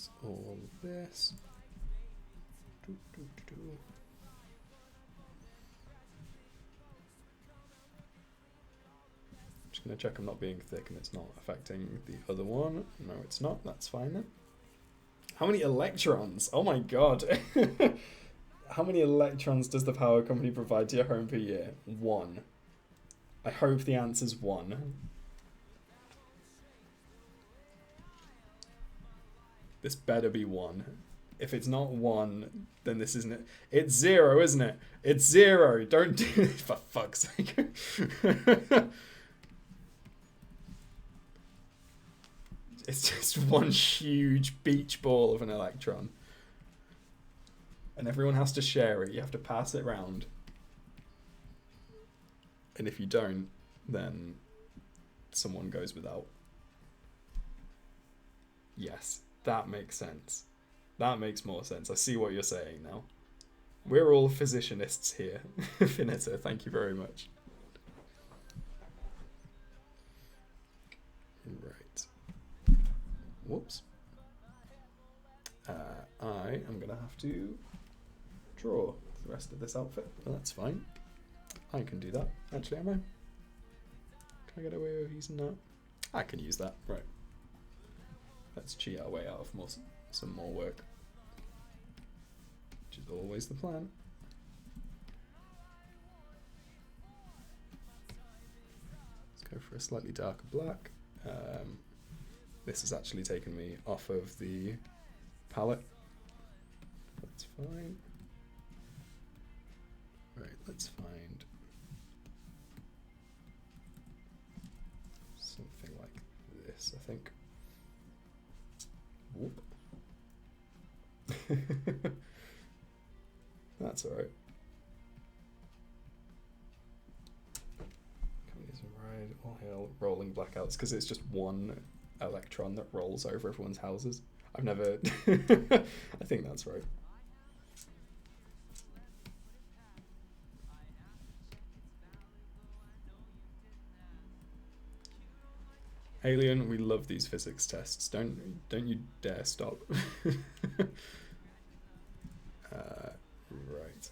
That's all this. Just gonna check I'm not being thick and it's not affecting the other one. No, it's not. That's fine then. How many electrons? Oh my god. How many electrons does the power company provide to your home per year? 1. I hope the answer's 1. This better be 1. If it's not 1, then this isn't it. It's 0, isn't it? It's 0. Don't do it, for fuck's sake. It's just one huge beach ball of an electron. And everyone has to share it. You have to pass it round. And if you don't, then someone goes without. Yes, that makes sense. That makes more sense. I see what you're saying now. We're all physicianists here. Finito, thank you very much. Right. Whoops. I am going to have to draw the rest of this outfit. Well, that's fine. I can do that. Actually, am I? Can I get away with using that? I can use that. Right. Let's cheat our way out of some more work. Which is always the plan. Let's go for a slightly darker black. This has actually taken me off of the palette. That's fine. Right, let's find something like this, I think. Whoop. That's alright. Companies ride all hail rolling blackouts because it's just one electron that rolls over everyone's houses. I've never. I think that's right. Alien, we love these physics tests. Don't you dare stop. Right.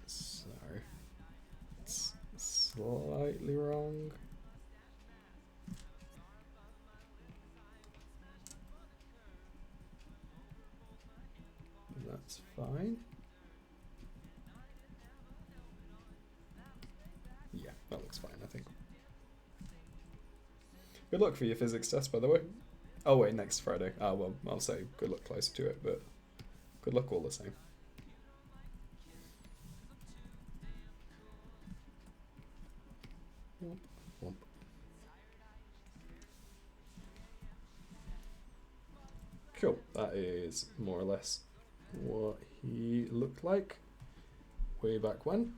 So it's slightly wrong. That's fine. Yeah, that looks fine, I think. Good luck for your physics test, by the way. Oh wait, next Friday. Ah, well, I'll say good luck closer to it, but good luck all the same. Womp, womp. Cool, that is more or less what he looked like way back when.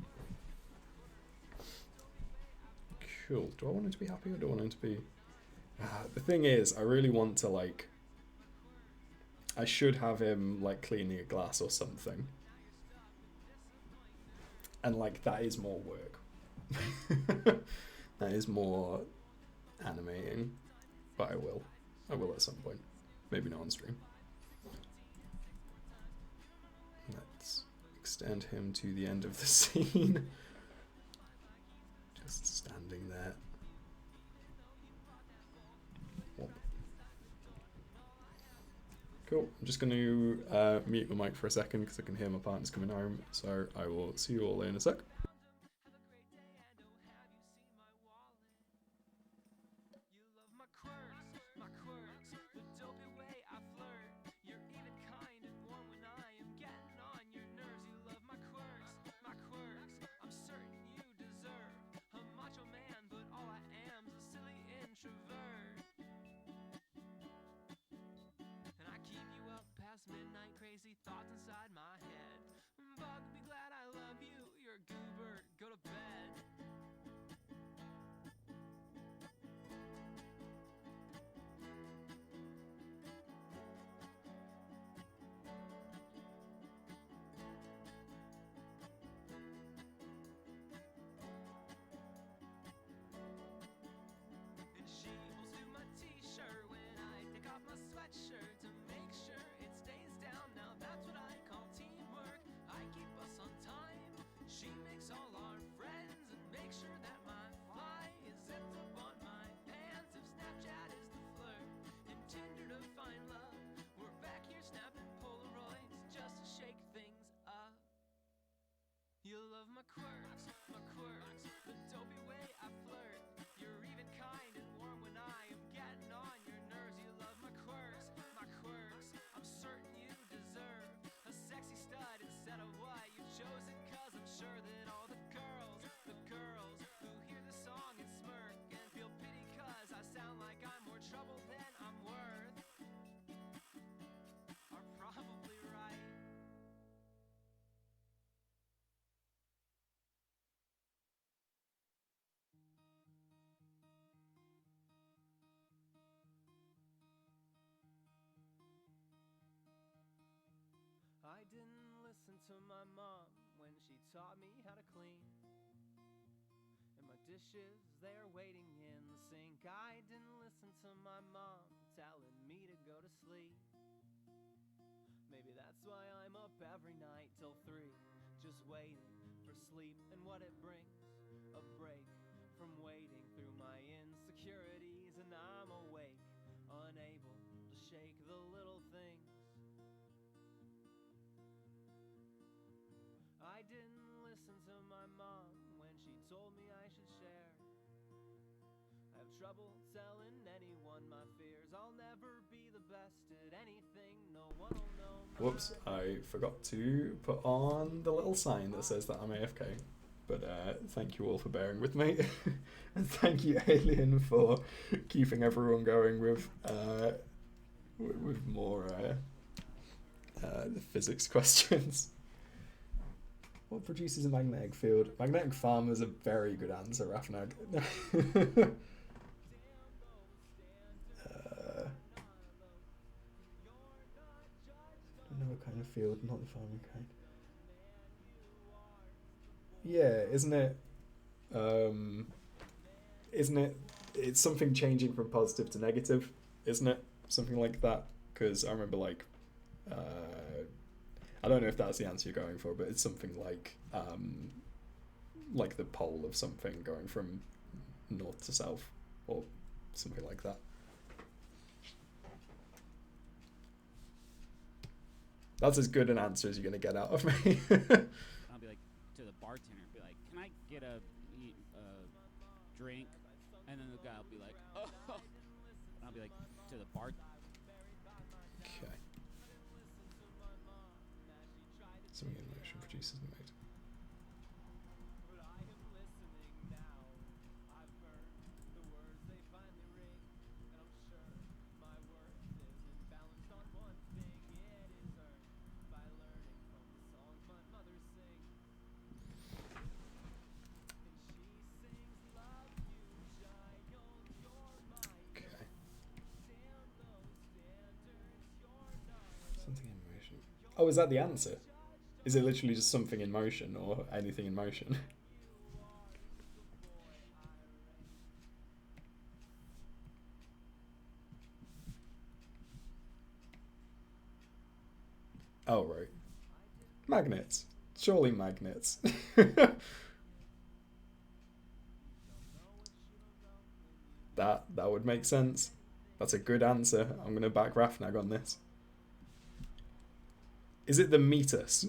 Cool, do I want him to be happy or do I want him to be... the thing is, I really want to, like... I should have him, like, cleaning a glass or something. And, like, that is more work. That is more animating. But I will. I will at some point. Maybe not on stream. Let's extend him to the end of the scene. Just standing there. Whoop. Cool. I'm just going to mute my mic for a second because I can hear my partners coming home. So I will see you all in a sec. Midnight crazy thoughts inside my head. Bug, be glad I love you. You're a goober. listen to my mom when she taught me how to clean. And my dishes, they're waiting in the sink. I didn't listen to my mom telling me to go to sleep. Maybe that's why I'm up every night till 3, just waiting for sleep and what it brings. A break from wading through my insecurities, and I'm awake, unable to shake the little things. I didn't listen to my mom when she told me I should share. I have trouble telling anyone my fears. I'll never be the best at anything. No one will know. Whoops, I forgot to put on the little sign that says that I'm AFK. But thank you all for bearing with me. And thank you, Alien, for keeping everyone going with more the physics questions. What produces a magnetic field? Magnetic farm is a very good answer, Rafnag. I don't know what kind of field, not the farming kind. Yeah, isn't it? Isn't it? It's something changing from positive to negative, isn't it? Something like that. Because I remember, like, I don't know if that's the answer you're going for, but it's something like the pole of something going from north to south, or something like that. That's as good an answer as you're going to get out of me. I'll be like to the bartender, be like, "Can I get a drink?" And then the guy will be like, "Oh." And I'll be like to the bar. Okay. Something in motion produces the mood. But I am listening now. I've heard the words, they finally ring. And I'm sure my worth isn't balanced on one thing. It is earned by learning from the songs my mother sings. And she sings, love you, child, you're mine. Okay. Damn those standards, you're not. Something in motion. Oh, is that the answer? Is it literally just something in motion or anything in motion? Oh, right. Magnets. Surely magnets. That would make sense. That's a good answer. I'm going to back Rafnag on this. Is it the metus?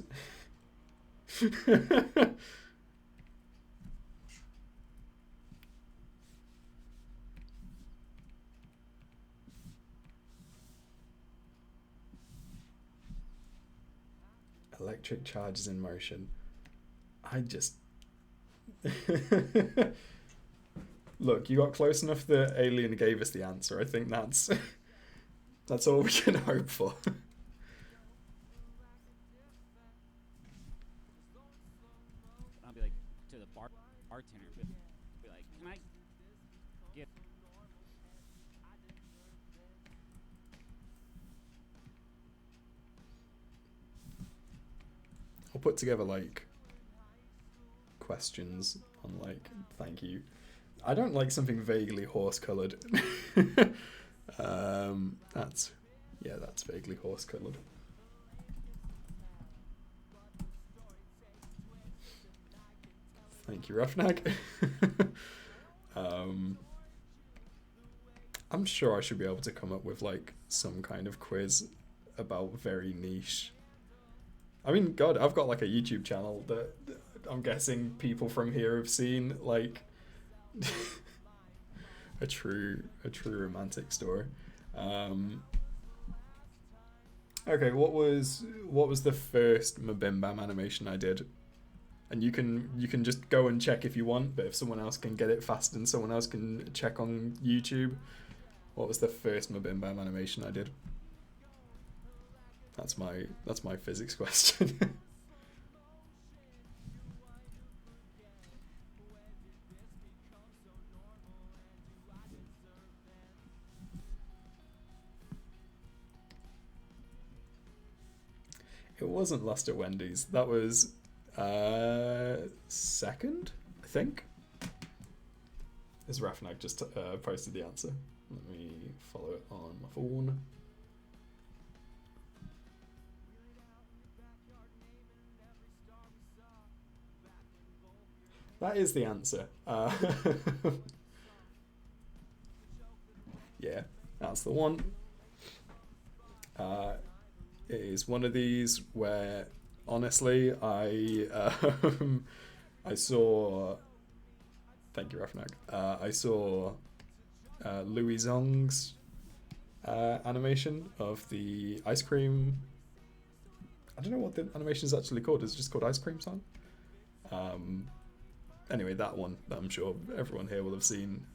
Electric charges in motion. I just... Look, you got close enough that Alien gave us the answer. I think that's all we can hope for. I'll be like to the bartender, be like, "Can I get?" I'll put together like questions on like thank you. I don't like something vaguely horse-coloured. That's vaguely horse-coloured. Thank you, Rafnag. I'm sure I should be able to come up with like some kind of quiz about very niche. I mean, God, I've got like a YouTube channel that I'm guessing people from here have seen, like a true romantic story. Okay, what was the first MBMBaM animation I did? And you can just go and check if you want, but if someone else can get it fast and someone else can check on YouTube, what was the first MBMBaM animation I did? That's my physics question. It wasn't Lost at Wendy's. That was second, I think. As Rafnag just posted the answer. Let me follow it on my phone. That is the answer. Yeah, that's the one. It is one of these where, honestly, I saw. Thank you, Rafnag. I saw Louis Zong's animation of the ice cream. I don't know what the animation is actually called. It's just called Ice Cream Song. Anyway, that one that I'm sure everyone here will have seen,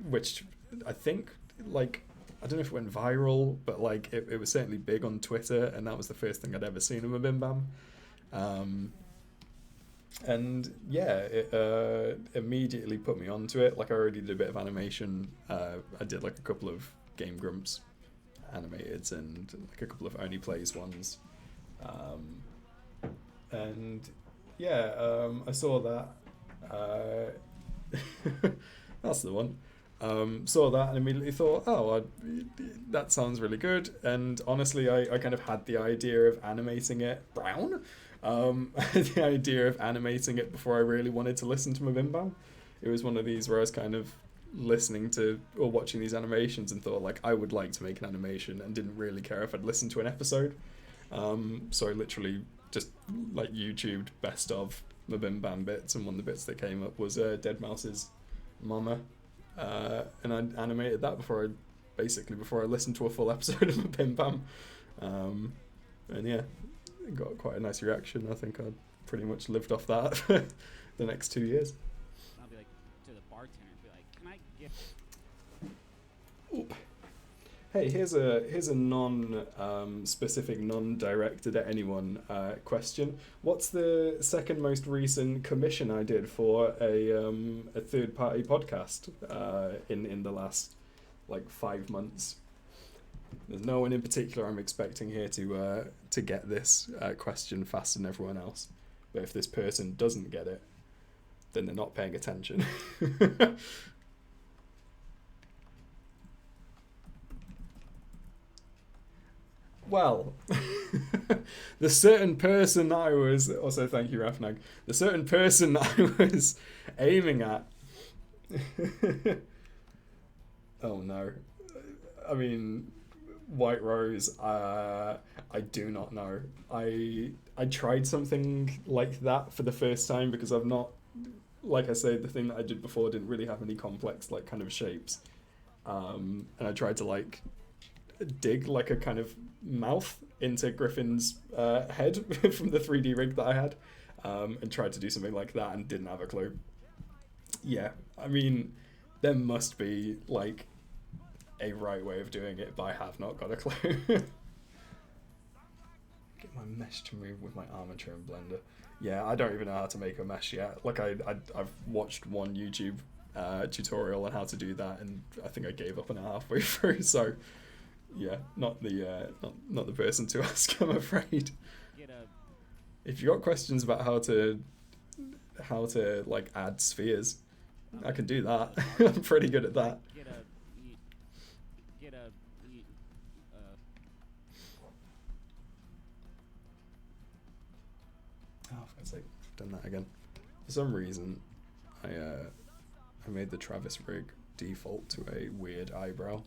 which I think, like, I don't know if it went viral, but like it was certainly big on Twitter, and that was the first thing I'd ever seen of MBMBaM. And yeah, it immediately put me onto it. Like, I already did a bit of animation. I did like a couple of Game Grumps animated and like a couple of Only Plays ones. And yeah, I saw that. That's the one. Saw that and immediately thought, oh, that sounds really good. And honestly, I kind of had the idea of animating it brown. The idea of animating it before I really wanted to listen to MBMBaM. It was one of these where I was kind of listening to or watching these animations and thought, like, I would like to make an animation, and didn't really care if I'd listen to an episode. So I literally just like YouTubed best of MBMBaM bits, and one of the bits that came up was deadmau5's Mama, and I animated that before I listened to a full episode of MBMBaM. And yeah, got quite a nice reaction. I think I pretty much lived off that for the next 2 years. I'll be like to the bartender and be like, "Can I get?" Oop. Hey, here's a non-specific, non-directed at anyone question. What's the second most recent commission I did for a third-party podcast in the last like 5 months? There's no one in particular I'm expecting here to get this question faster than everyone else. But if this person doesn't get it, then they're not paying attention. Well, the certain person that I was... Also, thank you, Rafnag. The certain person that I was aiming at... Oh, no. I mean, White Rose, I do not know. I tried something like that for the first time because I've not... Like I said, the thing that I did before didn't really have any complex, like, kind of shapes. And I tried to, like, dig, like, a kind of mouth into Griffin's head from the 3D rig that I had, and tried to do something like that and didn't have a clue. Yeah, I mean, there must be, like, a right way of doing it, but I have not got a clue. Get my mesh to move with my armature and blender. Yeah, I don't even know how to make a mesh yet. Like, I've watched one YouTube tutorial on how to do that, and I think I gave up on it halfway through, so yeah, not the person to ask, I'm afraid. If you got questions about how to like add spheres, I can do that. I'm pretty good at that. Oh, for God's sake, I've done that again. For some reason, I made the Travis rig default to a weird eyebrow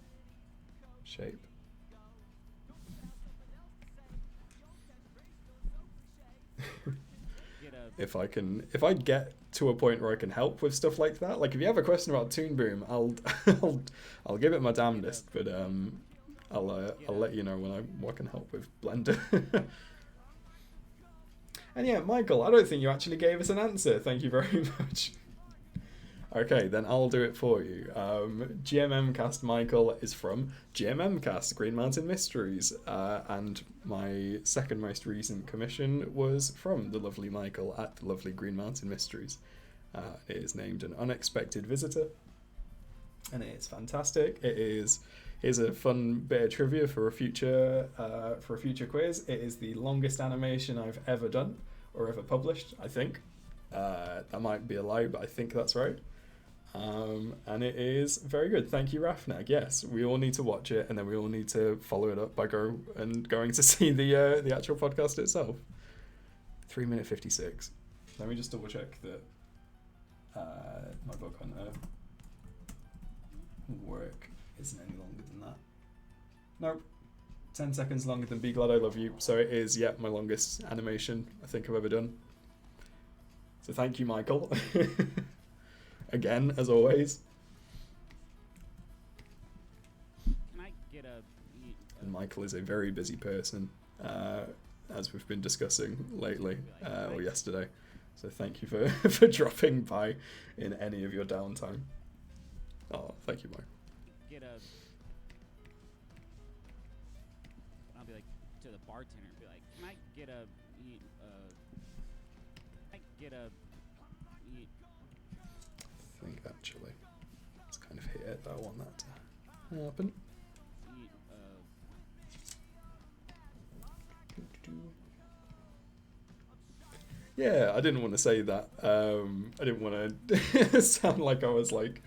shape. If I get to a point where I can help with stuff like that, like if you have a question about Toon Boom, I'll give it my damnedest, but I'll let you know when what I can help with Blender. And yeah, Michael, I don't think you actually gave us an answer. Thank you very much. Okay, then I'll do it for you. GMMcast Michael is from GMMcast, Green Mountain Mysteries, and my second most recent commission was from the lovely Michael at the lovely Green Mountain Mysteries. It is named An Unexpected Visitor. and it's fantastic. Here's a fun bit of trivia for a future quiz. It is the longest animation I've ever done or ever published, I think. That might be a lie, but I think that's right. And it is very good. Thank you, Rafnag. Yes, we all need to watch it, and then we all need to follow it up by going to see the actual podcast itself. 3 minute 56. Let me just double check that my book on work isn't any longer than that. Nope. 10 seconds longer than Be Glad I Love You. So it is, yeah, my longest animation I think I've ever done. So thank you, Michael. Again, as always. Can I get a... And Michael is a very busy person, as we've been discussing lately, or yesterday. So thank you for dropping by in any of your downtime. Oh, thank you, Mike. Get a... I'll be like, to the bartender, be like, can I get a... I think actually it's kind of here that I want that to happen. Yeah, I didn't want to say that. I didn't want to sound like I was like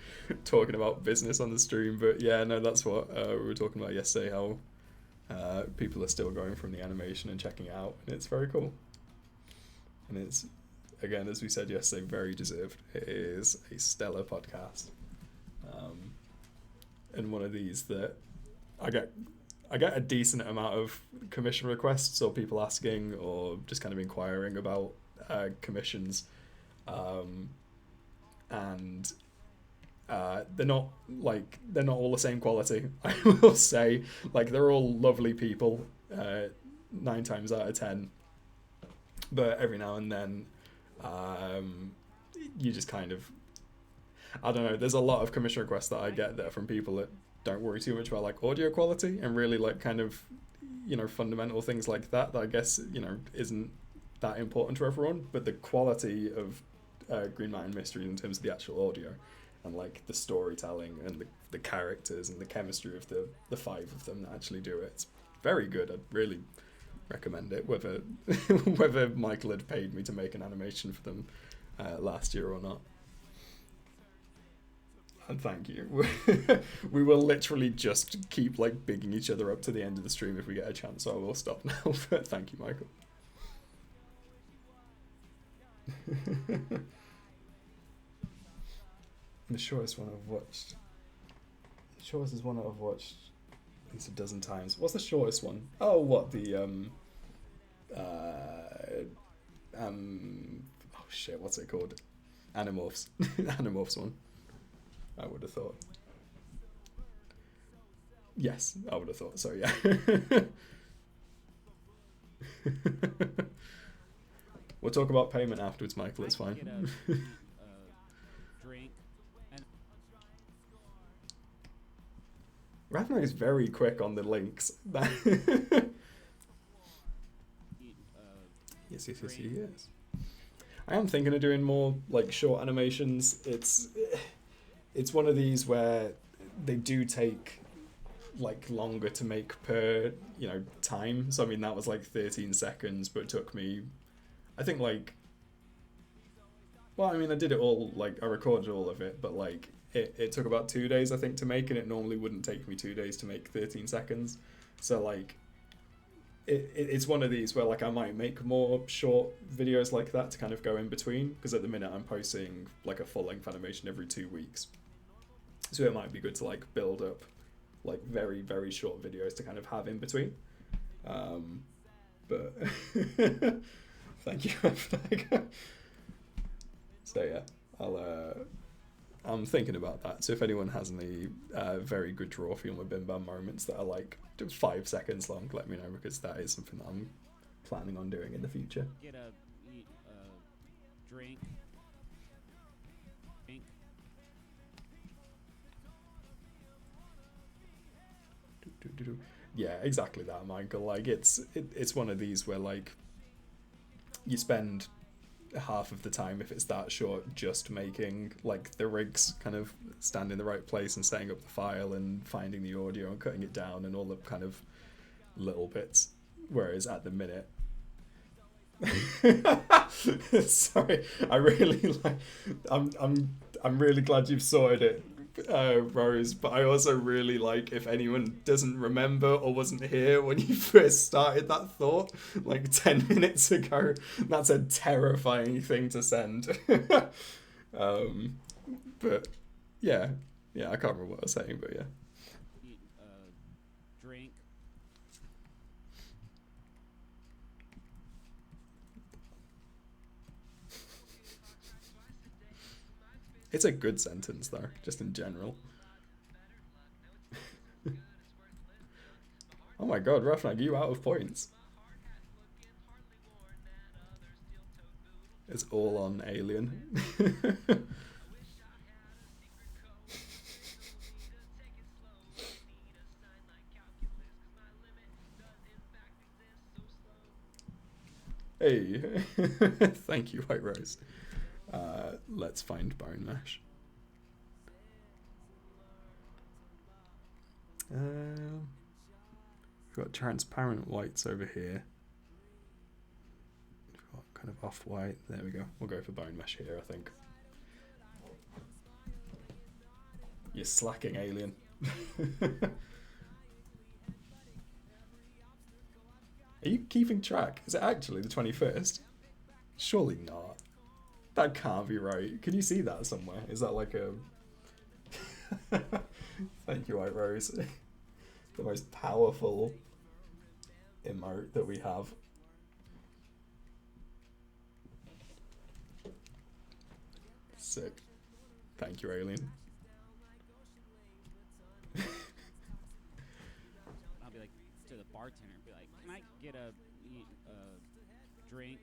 talking about business on the stream, but yeah, no, that's what we were talking about yesterday, how people are still going from the animation and checking it out, and it's very cool. And it's, again, as we said yesterday, very deserved. It is a stellar podcast. And one of these that I get a decent amount of commission requests or people asking or just kind of inquiring about commissions, and they're not all the same quality. I will say, like, they're all lovely people, 9 times out of 10, but every now and then you just kind of, I don't know, there's a lot of commission requests that I get that are from people that don't worry too much about like audio quality and really like kind of, you know, fundamental things like that I guess, you know, isn't that important to everyone, but the quality of Green Mountain Mystery in terms of the actual audio and like the storytelling and the characters and the chemistry of the 5 of them that actually do it, it's very good. I'd really recommend it, whether Michael had paid me to make an animation for them last year or not. And thank you. We will literally just keep like bigging each other up to the end of the stream if we get a chance, so I will stop now. But thank you, Michael. The shortest one I've watched. The shortest is one I've watched at least a dozen times. What's the shortest one? Oh, what, the oh shit, what's it called? Animorphs. Animorphs one. I would have thought. Yes, I would have thought so, yeah. We'll talk about payment afterwards, Michael, it's fine. Drink. Ravnak is very quick on the links. Yes. I am thinking of doing more like short animations. It's one of these where they do take like longer to make per, you know, time. So I mean that was like 13 seconds, but it took me, I think like, well, I mean I did it all, like I recorded all of it, but like it took about 2 days I think to make, and it normally wouldn't take me 2 days to make 13 seconds. So like it's one of these where like I might make more short videos like that to kind of go in between, because at the minute I'm posting like a full-length animation every 2 weeks. So it might be good to like build up like very, very short videos to kind of have in between. But thank you. So yeah, I'm thinking about that. So if anyone has any very good draw film with MBMBaM moments that are like 5 seconds long, let me know, because that is something that I'm planning on doing in the future. Get a drink. Yeah, exactly that, Michael. Like it's one of these where like you spend half of the time, if it's that short, just making like the rigs kind of stand in the right place and setting up the file and finding the audio and cutting it down and all the kind of little bits. Whereas at the minute, sorry, I really like. I'm really glad you've sorted it, Rose. But I also really like if anyone doesn't remember or wasn't here when you first started that thought, like 10 minutes ago. That's a terrifying thing to send. But yeah, I can't remember what I was saying, but yeah. Drink. It's a good sentence though, just in general. Oh my god, Roughneck, you out of points. It's all on Alien. Hey, thank you, White Rose. Let's find bone mesh. We've got transparent whites over here. We've got kind of off-white. There we go. We'll go for bone mesh here, I think. You're slacking, Alien. Are you keeping track? Is it actually the 21st? Surely not. That can't be right. Can you see that somewhere? Is that like a... Thank you, White Rose. The most powerful emote that we have. Sick. Thank you, Alien. I'll be like to the bartender, be like, "Can I get a drink?"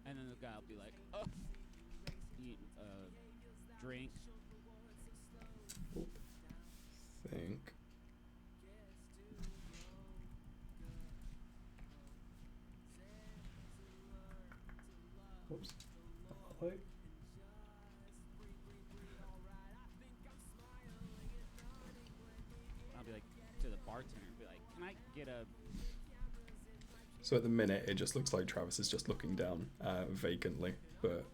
And then the guy will be like, "Oh, drink." Oop. Think. Whoops. Wait. I'll be like to the bartender, be like, "Can I get a?" So at the minute, it just looks like Travis is just looking down vacantly, but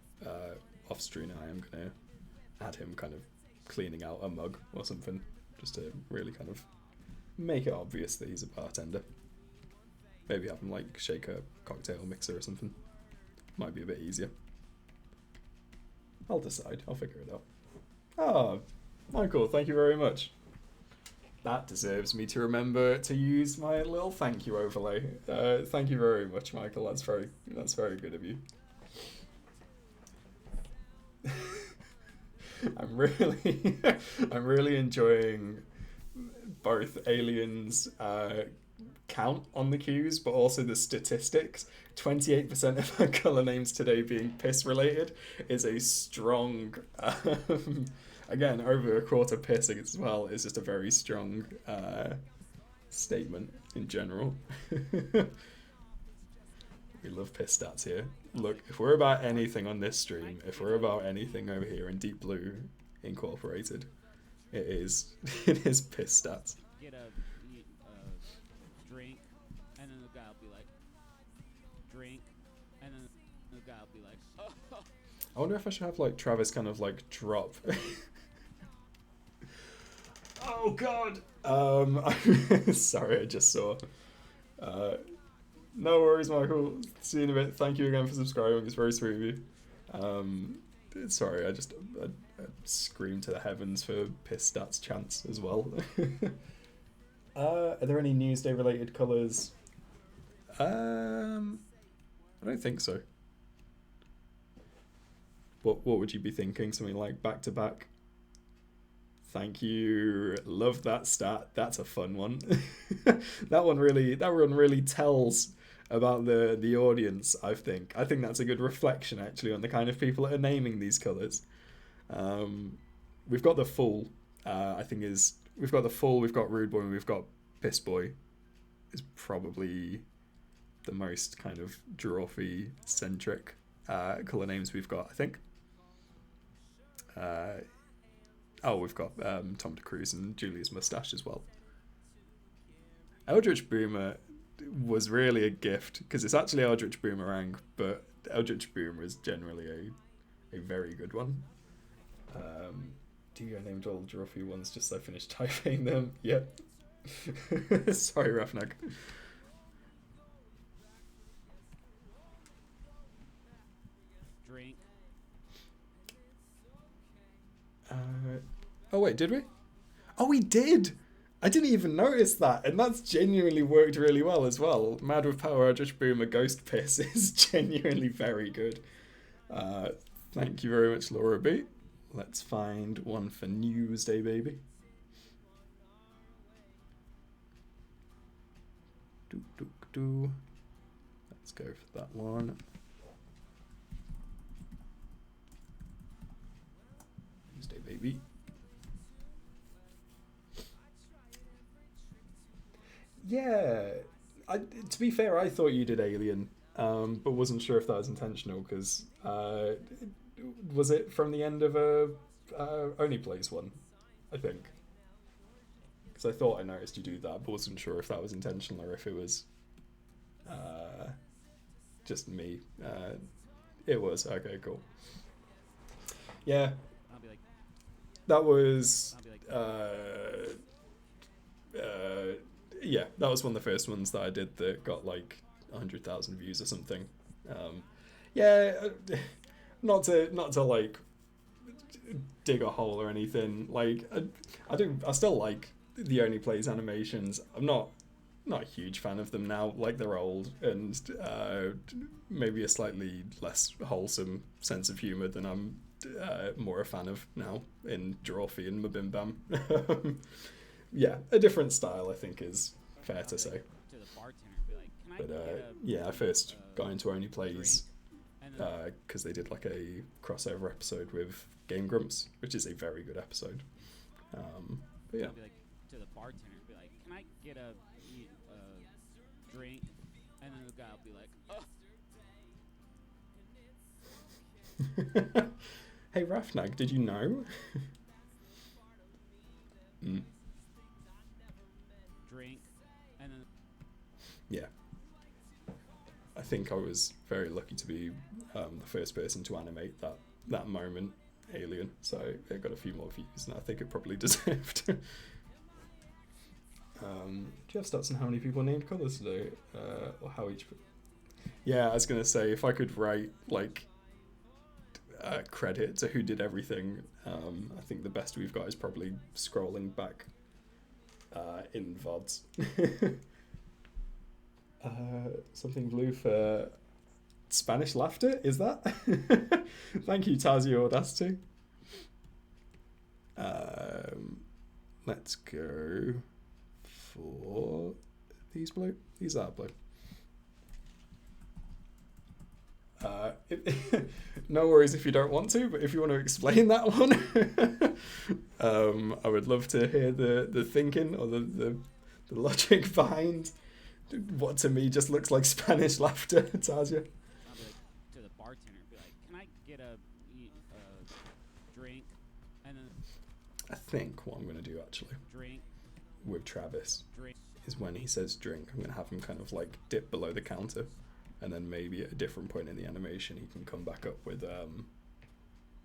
off screen I am going to add him kind of cleaning out a mug or something, just to really kind of make it obvious that he's a bartender. Maybe have him like shake a cocktail mixer or something. Might be a bit easier. I'll decide. I'll figure it out. Oh, Michael, thank you very much. That deserves me to remember to use my little thank you overlay. Thank you very much, Michael. That's very good of you. I'm really enjoying both Alien's count on the cues, but also the statistics. 28% of our colour names today being piss related is a strong, again, over a quarter pissing as well is just a very strong statement in general. We love piss stats here. Look, if we're about anything on this stream, if we're about anything over here in Deep Blue Incorporated, it is piss stats. Get a drink, and then the guy will be like, "Drink," and then the guy will be like, "Oh." I wonder if I should have like Travis kind of like drop. Oh god. Sorry, I just saw. No worries, Michael. See you in a bit. Thank you again for subscribing. It's very sweet of you. Sorry, I screamed to the heavens for piss stats chance as well. Are there any Newsday related colours? I don't think so. What would you be thinking? Something like back to back? Thank you. Love that stat. That's a fun one. That one really tells about the audience, I think. I think that's a good reflection actually on the kind of people that are naming these colours. We've got the full, we've got the full, we've got Rude Boy, and we've got Piss Boy is probably the most kind of dwarfy centric colour names we've got, I think. We've got Tom DeCruz and Julia's moustache as well. Eldritch Boomer was really a gift, because it's actually Eldritch Boomerang, but Eldritch Boomer is generally a very good one. I named all Drawfee ones just so I finished typing them. Yep. Sorry, Rafnag. Drink. Oh wait, did we? Oh, we did! I didn't even notice that, and that's genuinely worked really well as well. Mad with Power, Eldritch Boomer, Ghost Piss is genuinely very good. Thank you very much, Laura B. Let's find one for Newsday, baby. Let's go for that one. Newsday, baby. Yeah, to be fair, I thought you did Alien, but wasn't sure if that was intentional, because was it from the end of a Only Plays one, I think? Because I thought I noticed you do that, but wasn't sure if that was intentional or if it was just me. It was. Okay, cool. Yeah, I'll be like, that was... I'll be like, yeah, that was one of the first ones that I did that got like 100,000 views or something. Yeah, not to like dig a hole or anything. Like I still like the Only Plays animations. I'm not a huge fan of them now. Like, they're old and maybe a slightly less wholesome sense of humor than I'm more a fan of now in Drawfee and MBMBaM. Yeah, a different style, I think, is fair to say. to the bartender, be like, can I But get a yeah, I first got into Only Plays drink? And then because they did like a crossover episode with Game Grumps, which is a very good episode. But yeah. I'll be like to the bartender, be like, can I get a drink? And then the guy will be like, oh. Hey, Rafnag, did you know? Drink. And then Yeah. I think I was very lucky to be the first person to animate that moment, Alien, so it got a few more views than I think it probably deserved. Do you have stats on how many people named colours today? Or how each... Yeah, I was going to say, if I could write, like, credit to who did everything, I think the best we've got is probably scrolling back in VODs. Something blue for Spanish laughter, is that? Thank you, Tazio Audacity. Let's go for these blue. These are blue. No worries if you don't want to, but if you want to explain that one, I would love to hear the thinking or the logic behind what to me just looks like Spanish laughter, Tazia. I'll be like to the bartender, be like, can I get a drink? And then I think what I'm going to do actually drink, with Travis drink. is when he says drink, I'm going to have him kind of like dip below the counter, and then maybe at a different point in the animation he can come back up with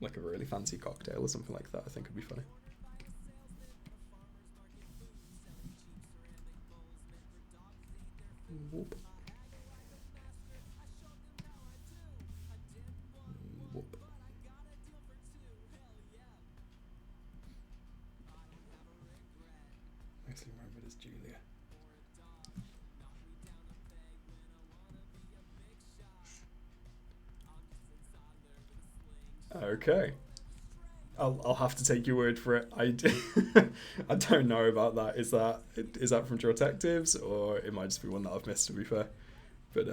like a really fancy cocktail or something like that. I think it'd be funny. Whoop. Whoop. Mostly remembered as Julia. Okay. I'll have to take your word for it. I don't know about that. Is that from Detectives, or it might just be one that I've missed, to be fair. But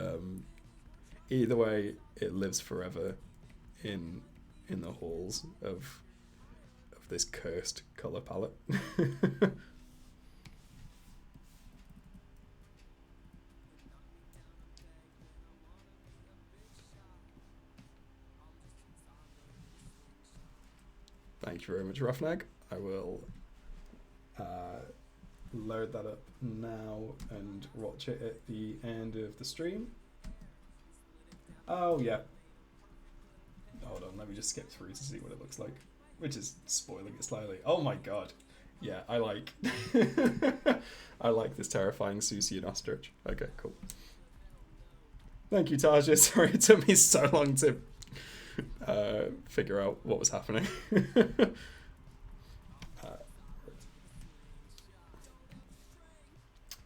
either way, it lives forever in the halls of this cursed color palette. Thank you very much, Roughneck. I will load that up now and watch it at the end of the stream. Oh, yeah. Hold on, let me just skip through to see what it looks like, which is spoiling it slightly. Oh my god. Yeah, I like I like this terrifying Susie and ostrich. Okay, cool. Thank you, Taja. Sorry it took me so long to figure out what was happening.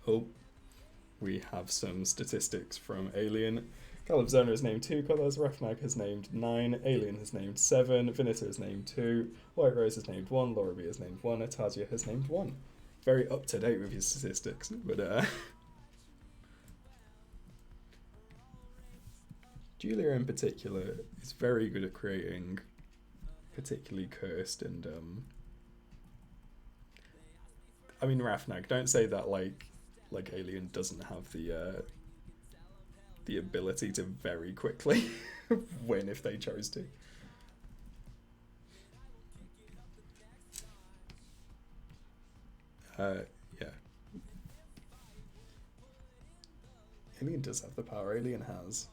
Oh, we have some statistics from Alien. Calibzona has named 2 colours, Roughneck has named 9, Alien has named 7, Vinita has named 2, White Rose has named 1, Laura B has named 1, Atasia has named 1. Very up to date with your statistics, but Julia in particular is very good at creating particularly cursed and I mean, Roughneck, don't say that like Alien doesn't have the ability to very quickly win if they chose to. Yeah. Alien does have the power. Alien has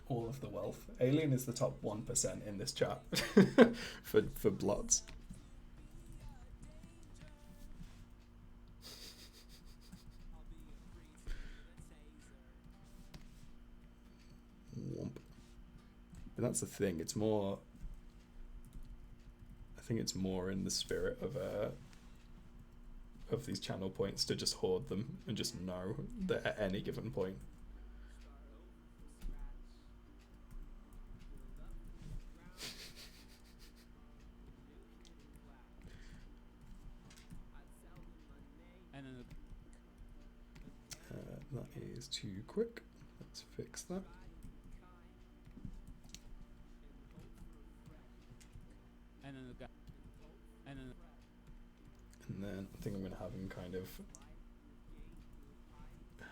all of the wealth. Alien is the top 1% in this chat for blots. But that's the thing, it's more, I think it's more in the spirit of these channel points to just hoard them and just know that at any given point. That is too quick. Let's fix that. And then I think I'm going to have him kind of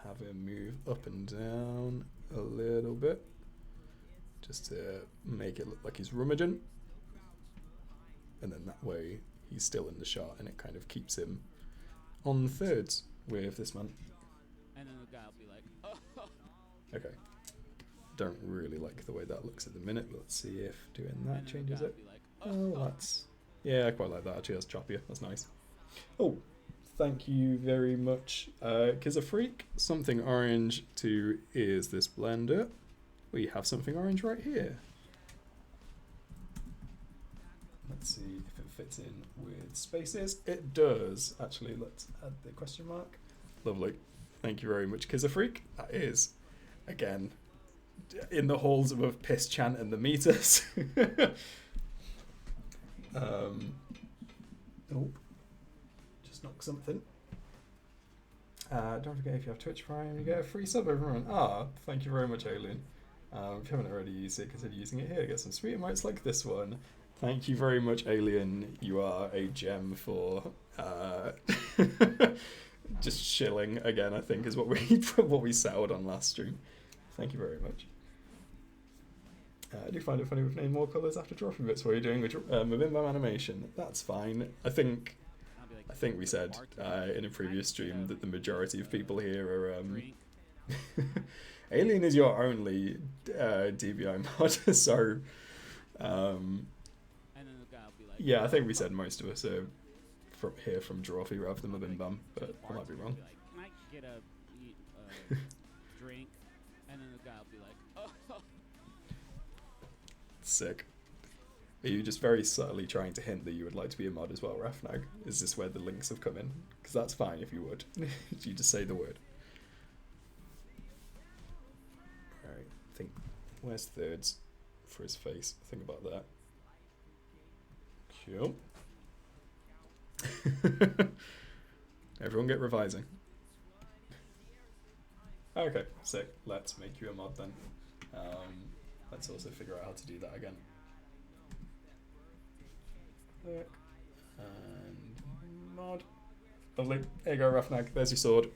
have him move up and down a little bit just to make it look like he's rummaging, and then that way he's still in the shot and it kind of keeps him on thirds with this man. And then the guy will be like, oh. Okay, don't really like the way that looks at the minute. Let's see if doing that changes it. Like, oh, that's, yeah, I quite like that actually. That's choppier, that's nice. Oh, thank you very much, Kizza Freak. Something orange to is this blender. We have something orange right here. Let's see if it fits in with spaces. It does, actually. Let's add the question mark. Lovely. Thank you very much, Kizza Freak. That is, again, in the halls of piss chant and the meters. Oh. Knock something. Don't forget, if you have Twitch Prime, you get a free sub, everyone. Ah, thank you very much, Alien. If you haven't already used it, consider using it here. Get some sweet emotes like this one. Thank you very much, Alien. You are a gem for just chilling again, I think, is what we settled on last stream. Thank you very much. I do find it funny we've named more colours after dropping bits. What are you doing with MBMBaM animation? That's fine. I think we said in a previous stream that the majority of people here are Alien is your only DBI mod, so yeah, I think we said most of us are from Drawfee rather than MBMBaM, but I might be wrong. Can I get a drink? And then the guy will be like, oh. Sick. Are you just very subtly trying to hint that you would like to be a mod as well, Rafnag? Is this where the links have come in? Because that's fine if you would. You just say the word. Alright, think, where's thirds for his face? Think about that. Cool. Everyone get revising. Okay, sick. Let's make you a mod then. Let's also figure out how to do that again. Look. And mod. Lovely. There you go, Roughneck. There's your sword.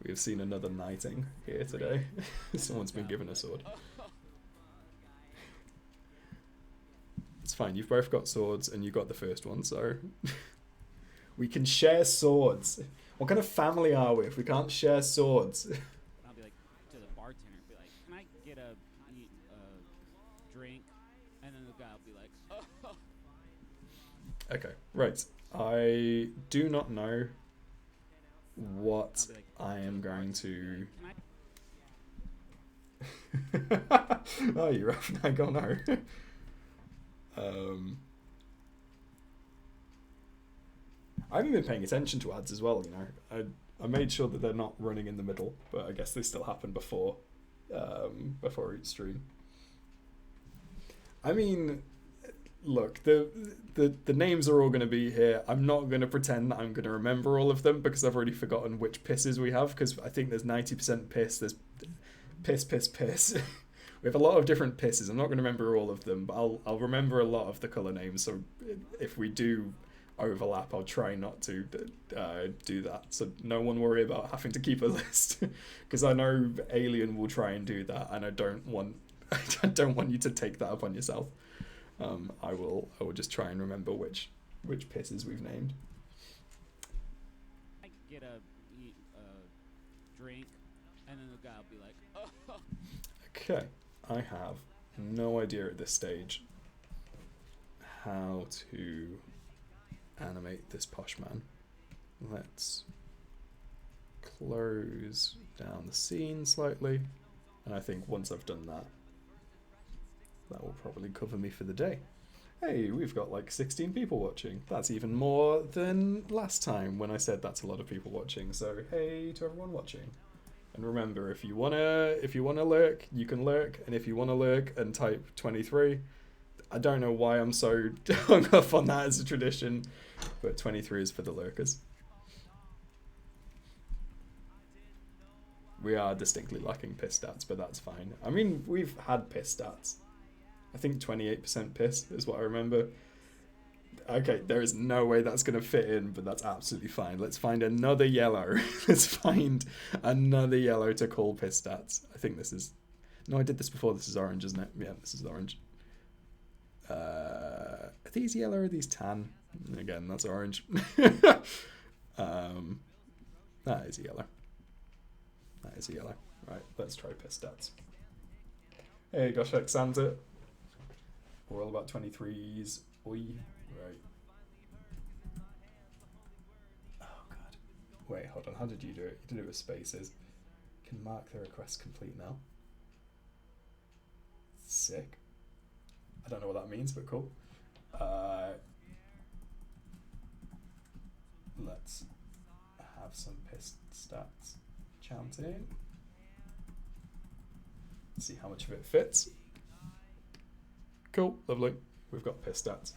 We we've seen another knighting here today. Someone's been given a sword. It's fine, you've both got swords and you got the first one, so we can share swords. What kind of family are we if we can't share swords? I'll be like to the bartender, be like, "Can I get a drink?" And then the guy will be like, "Oh." Okay, right. I do not know what I am going to... Oh, you're off now, go no. I haven't been paying attention to ads as well, you know. I made sure that they're not running in the middle, but I guess they still happen before each stream. I mean, look, the names are all going to be here. I'm not going to pretend that I'm going to remember all of them because I've already forgotten which pisses we have, because I think there's 90% piss, there's piss. We have a lot of different pisses. I'm not going to remember all of them, but I'll remember a lot of the colour names, so if we do overlap, I'll try not to do that. So no one worry about having to keep a list, because I know Alien will try and do that, and I don't want you to take that upon yourself. I will just try and remember which pisses we've named. I get a drink, and then the guy will be like, "Oh." Okay, I have no idea at this stage how to animate this posh man. Let's close down the scene slightly, and I think once I've done that, that will probably cover me for the day. Hey, we've got like 16 people watching. That's even more than last time when I said that's a lot of people watching. So hey to everyone watching. And remember, if you wanna lurk, you can lurk, and if you wanna lurk and type 23, I don't know why I'm so hung up on that as a tradition, but 23 is for the lurkers. We are distinctly lacking piss stats, but that's fine. I mean, we've had piss stats. I think 28% piss is what I remember. Okay, there is no way that's going to fit in, but that's absolutely fine. Let's find another yellow. Let's find another yellow to call piss stats. I think this is... No, I did this before. This is orange, isn't it? Yeah, this is orange. Are these yellow or are these tan? Again, that's orange. That is a yellow. That is a yellow. Right, let's try piss stats. Hey, gosh, Santa. We're all about 23s. Oi. Right. Oh, God. Wait, hold on. How did you do it? You did it with spaces. Can mark the request complete now. Sick. I don't know what that means, but cool. Let's have some piss stats chanting. See how much of it fits. Cool, lovely. We've got piss stats.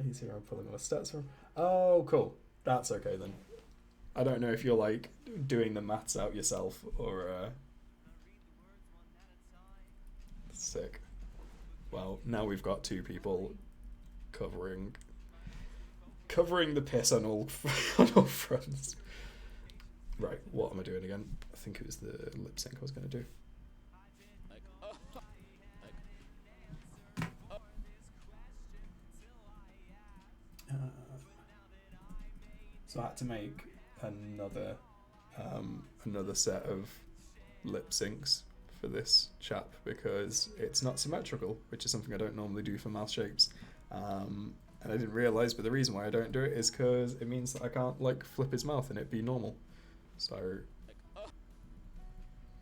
He's here. I'm pulling all the stats from. Oh, cool. That's okay then. I don't know if you're like doing the maths out yourself or. Sick. Well, now we've got two people covering the piss on all fronts. Right, what am I doing again? I think it was the lip sync I was going to do. So I had to make another set of lip syncs for this chap because it's not symmetrical, which is something I don't normally do for mouth shapes. And I didn't realise, but the reason why I don't do it is because it means that I can't like flip his mouth and it be normal. So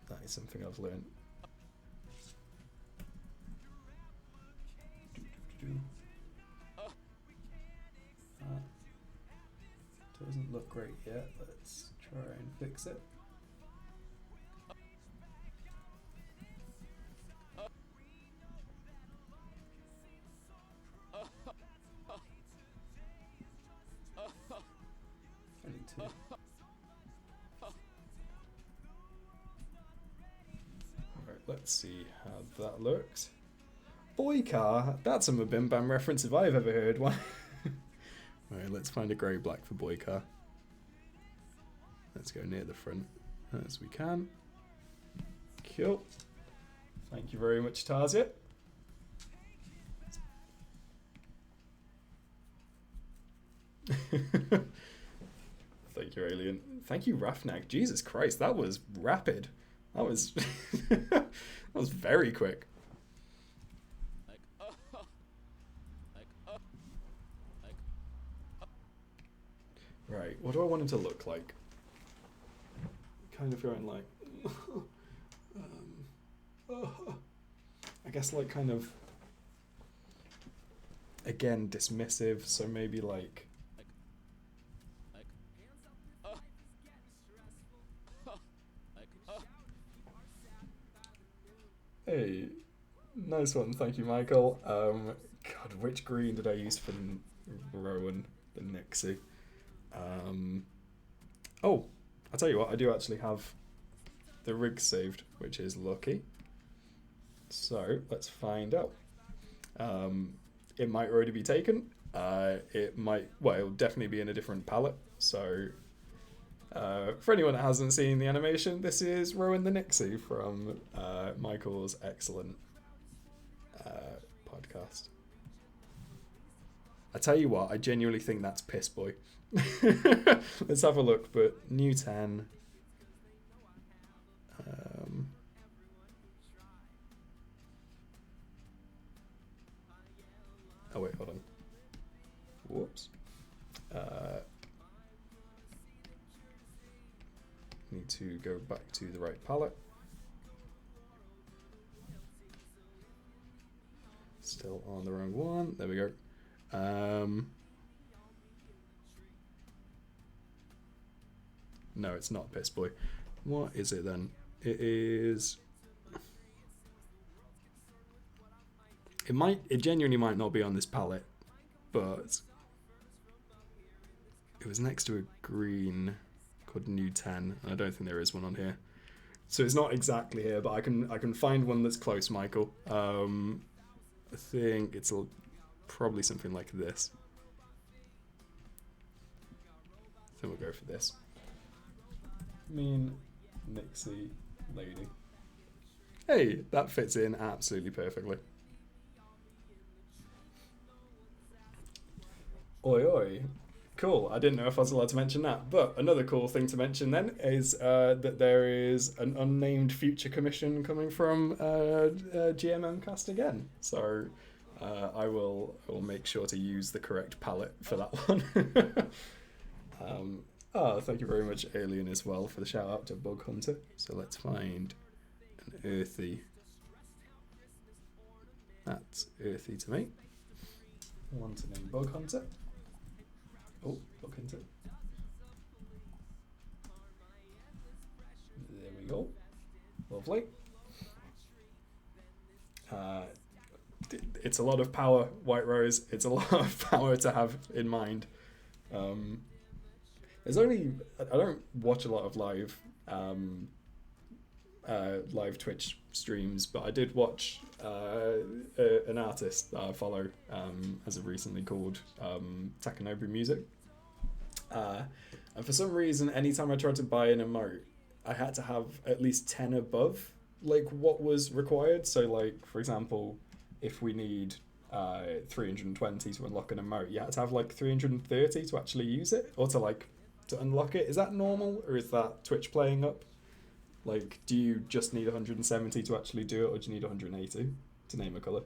that is something I've learned. Doesn't look great yet. Let's try and fix it. Alright, let's see how that looks. Boy car, that's a MBMBaM reference if I've ever heard one. Alright, let's find a grey black for boy car. Let's go near the front as we can. Cool. Thank you very much, Tarzia. Thank you, Alien. Thank you, Rafnag. Jesus Christ, that was rapid. That was that was very quick. Right, what do I want him to look like? Kind of going like I guess like kind of again dismissive, so maybe like hey, nice one, thank you, Michael. God, which green did I use for Rowan the Nixie? Oh, I'll tell you what, I do actually have the rig saved, which is lucky. So let's find out. It might already be taken. It might, well, it'll definitely be in a different palette. So for anyone that hasn't seen the animation, this is Rowan the Nixie from Michael's excellent podcast. I tell you what, I genuinely think that's Piss Boy. Let's have a look, but new 10. Oh wait, hold on. Whoops. Need to go back to the right palette. Still on the wrong one. There we go. No, it's not Piss Boy. What is it then? It is... It genuinely might not be on this palette, but it was next to a green called New 10. I don't think there is one on here. So it's not exactly here, but I can find one that's close, Michael. I think it's probably something like this. So we'll go for this. Mean Nixie lady. Hey, that fits in absolutely perfectly. Oi oi. Cool, I didn't know if I was allowed to mention that, but another cool thing to mention then is that there is an unnamed future commission coming from GMMcast again. So I will make sure to use the correct palette for that one. Thank you very much, Alien, as well, for the shout out to Bug Hunter. So let's find an earthy. That's earthy to me. One to name Bug Hunter. Oh, Bug Hunter. There we go. Lovely. It's a lot of power, White Rose. It's a lot of power to have in mind. There's only, I don't watch a lot of live Twitch streams, but I did watch an artist that I follow as of recently called Takanobu Music. And for some reason, anytime I tried to buy an emote, I had to have at least 10 above like what was required. So like, for example, if we need 320 to unlock an emote, you had to have like 330 to actually use it, or to unlock it. Is that normal, or is that Twitch playing up? Like, do you just need 170 to actually do it, or do you need 180 to name a colour?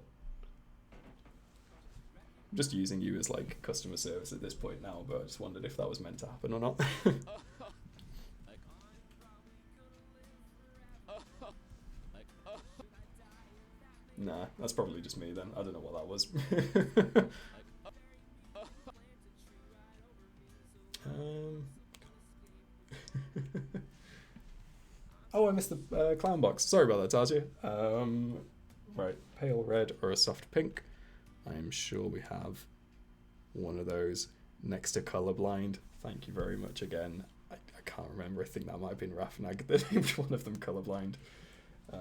I'm just using you as like customer service at this point now, but I just wondered if that was meant to happen or not. Nah, that's probably just me then. I don't know what that was. Oh, I missed the clown box. Sorry about that, Tarzia. Right, pale red or a soft pink. I'm sure we have one of those next to colorblind. Thank you very much again. I can't remember. I think that might have been Rafnag that named one of them colorblind. The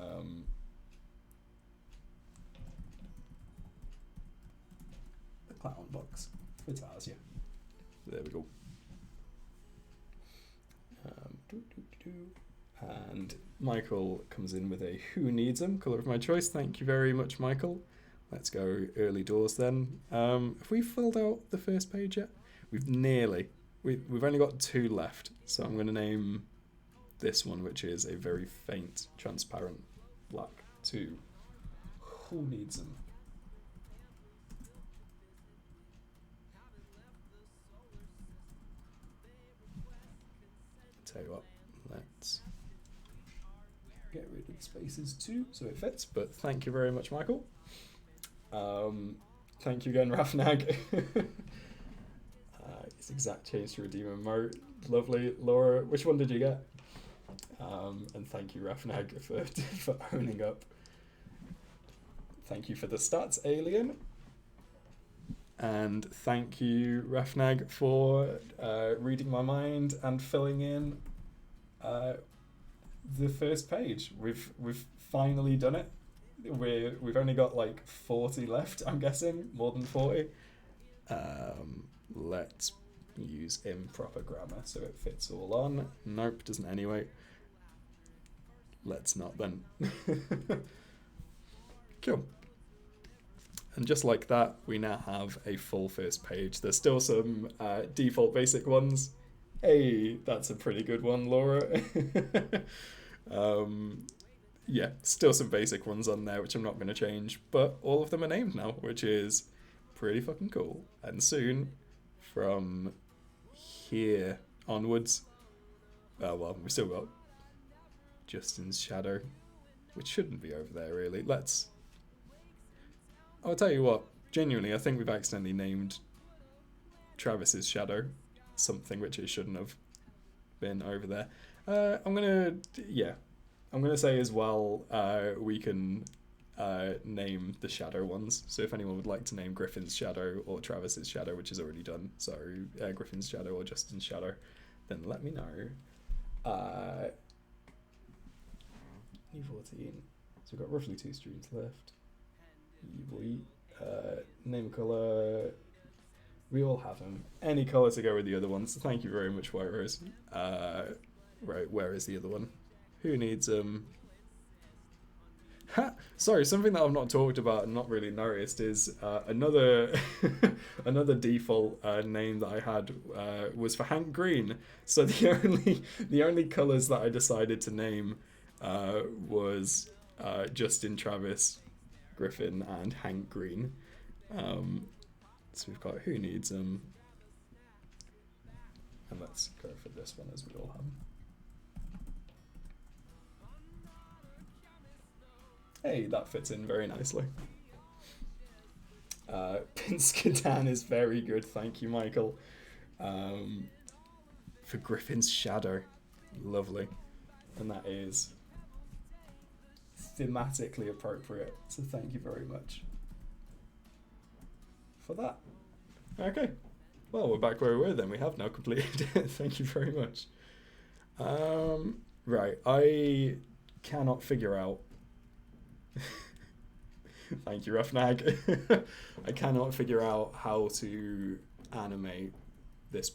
clown box for Tarzia. There we go. And Michael comes in with a Who Needs 'Em colour of my choice. Thank you very much, Michael. Let's go early doors then. Have we filled out the first page yet? We've nearly. We've only got 2 left. So I'm going to name this one, which is a very faint, transparent black, to Who Needs 'Em. Tell you what, let's get rid of the spaces too so it fits, but thank you very much, Michael. Thank you again, Rafnag. It's exact change to redeem emote. Lovely. Laura, which one did you get? And thank you, Rafnag, for owning up. Thank you for the stats, Alien. And thank you, Rafnag, for reading my mind and filling in the first page. We've finally done it. We've only got like 40 left, I'm guessing, more than 40. Let's use improper grammar so it fits all on. Nope, doesn't anyway. Let's not then. Cool. And just like that, we now have a full first page. There's still some default basic ones. Hey, that's a pretty good one, Laura. Yeah, still some basic ones on there, which I'm not going to change. But all of them are named now, which is pretty fucking cool. And soon, from here onwards, well, we still got Justin's shadow, which shouldn't be over there, really. I'll tell you what, genuinely, I think we've accidentally named Travis's shadow something which it shouldn't have been over there. I'm gonna say as well, we can name the shadow ones. So if anyone would like to name Griffin's shadow or Travis's shadow, which is already done, so Griffin's shadow or Justin's shadow, then let me know. E14. So we've got roughly 2 streams left. Name colour. We all have them. Any colour to go with the other ones. Thank you very much, White Rose. Right, where is the other one? Who needs Sorry, something that I've not talked about and not really noticed is another another default name that I had was for Hank Green. So the only colours that I decided to name was Justin, Travis, Griffin, and Hank Green. So we've got Who Needs 'Em, and let's go for this one as we all have. Hey, that fits in very nicely. Pinskadan is very good, thank you, Michael. For Griffin's shadow, lovely, and that is thematically appropriate, so thank you very much for that. Okay, well, we're back where we were then. We have now completed it. Thank you very much. Right, I cannot figure out thank you, Rafnag. I cannot figure out how to animate this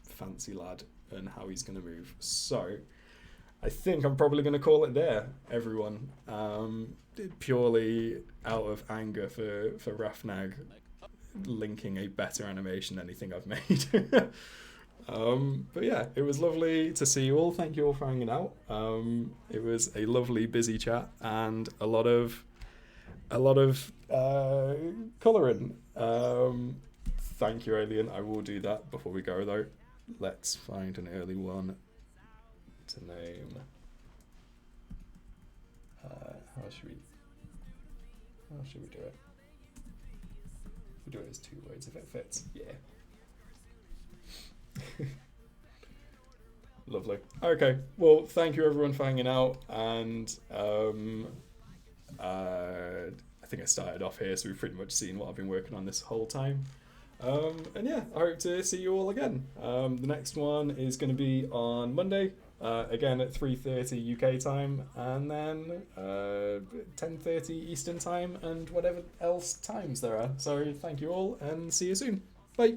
fancy lad and how he's going to move, so I think I'm probably going to call it there, everyone. Purely out of anger for Rafnag linking a better animation than anything I've made. But yeah, it was lovely to see you all. Thank you all for hanging out. It was a lovely, busy chat and a lot of colouring. Thank you, Alien. I will do that before we go though. Let's find an early one to name. How should we do it? We'll do it as 2 words if it fits. Yeah. Lovely. Okay. Well, thank you everyone for hanging out, and I think I started off here, so we've pretty much seen what I've been working on this whole time. And yeah, I hope to see you all again. The next one is going to be on Monday, again at 3:30 UK time, and then 10:30 Eastern time, and whatever else times there are. So thank you all, and see you soon. Bye.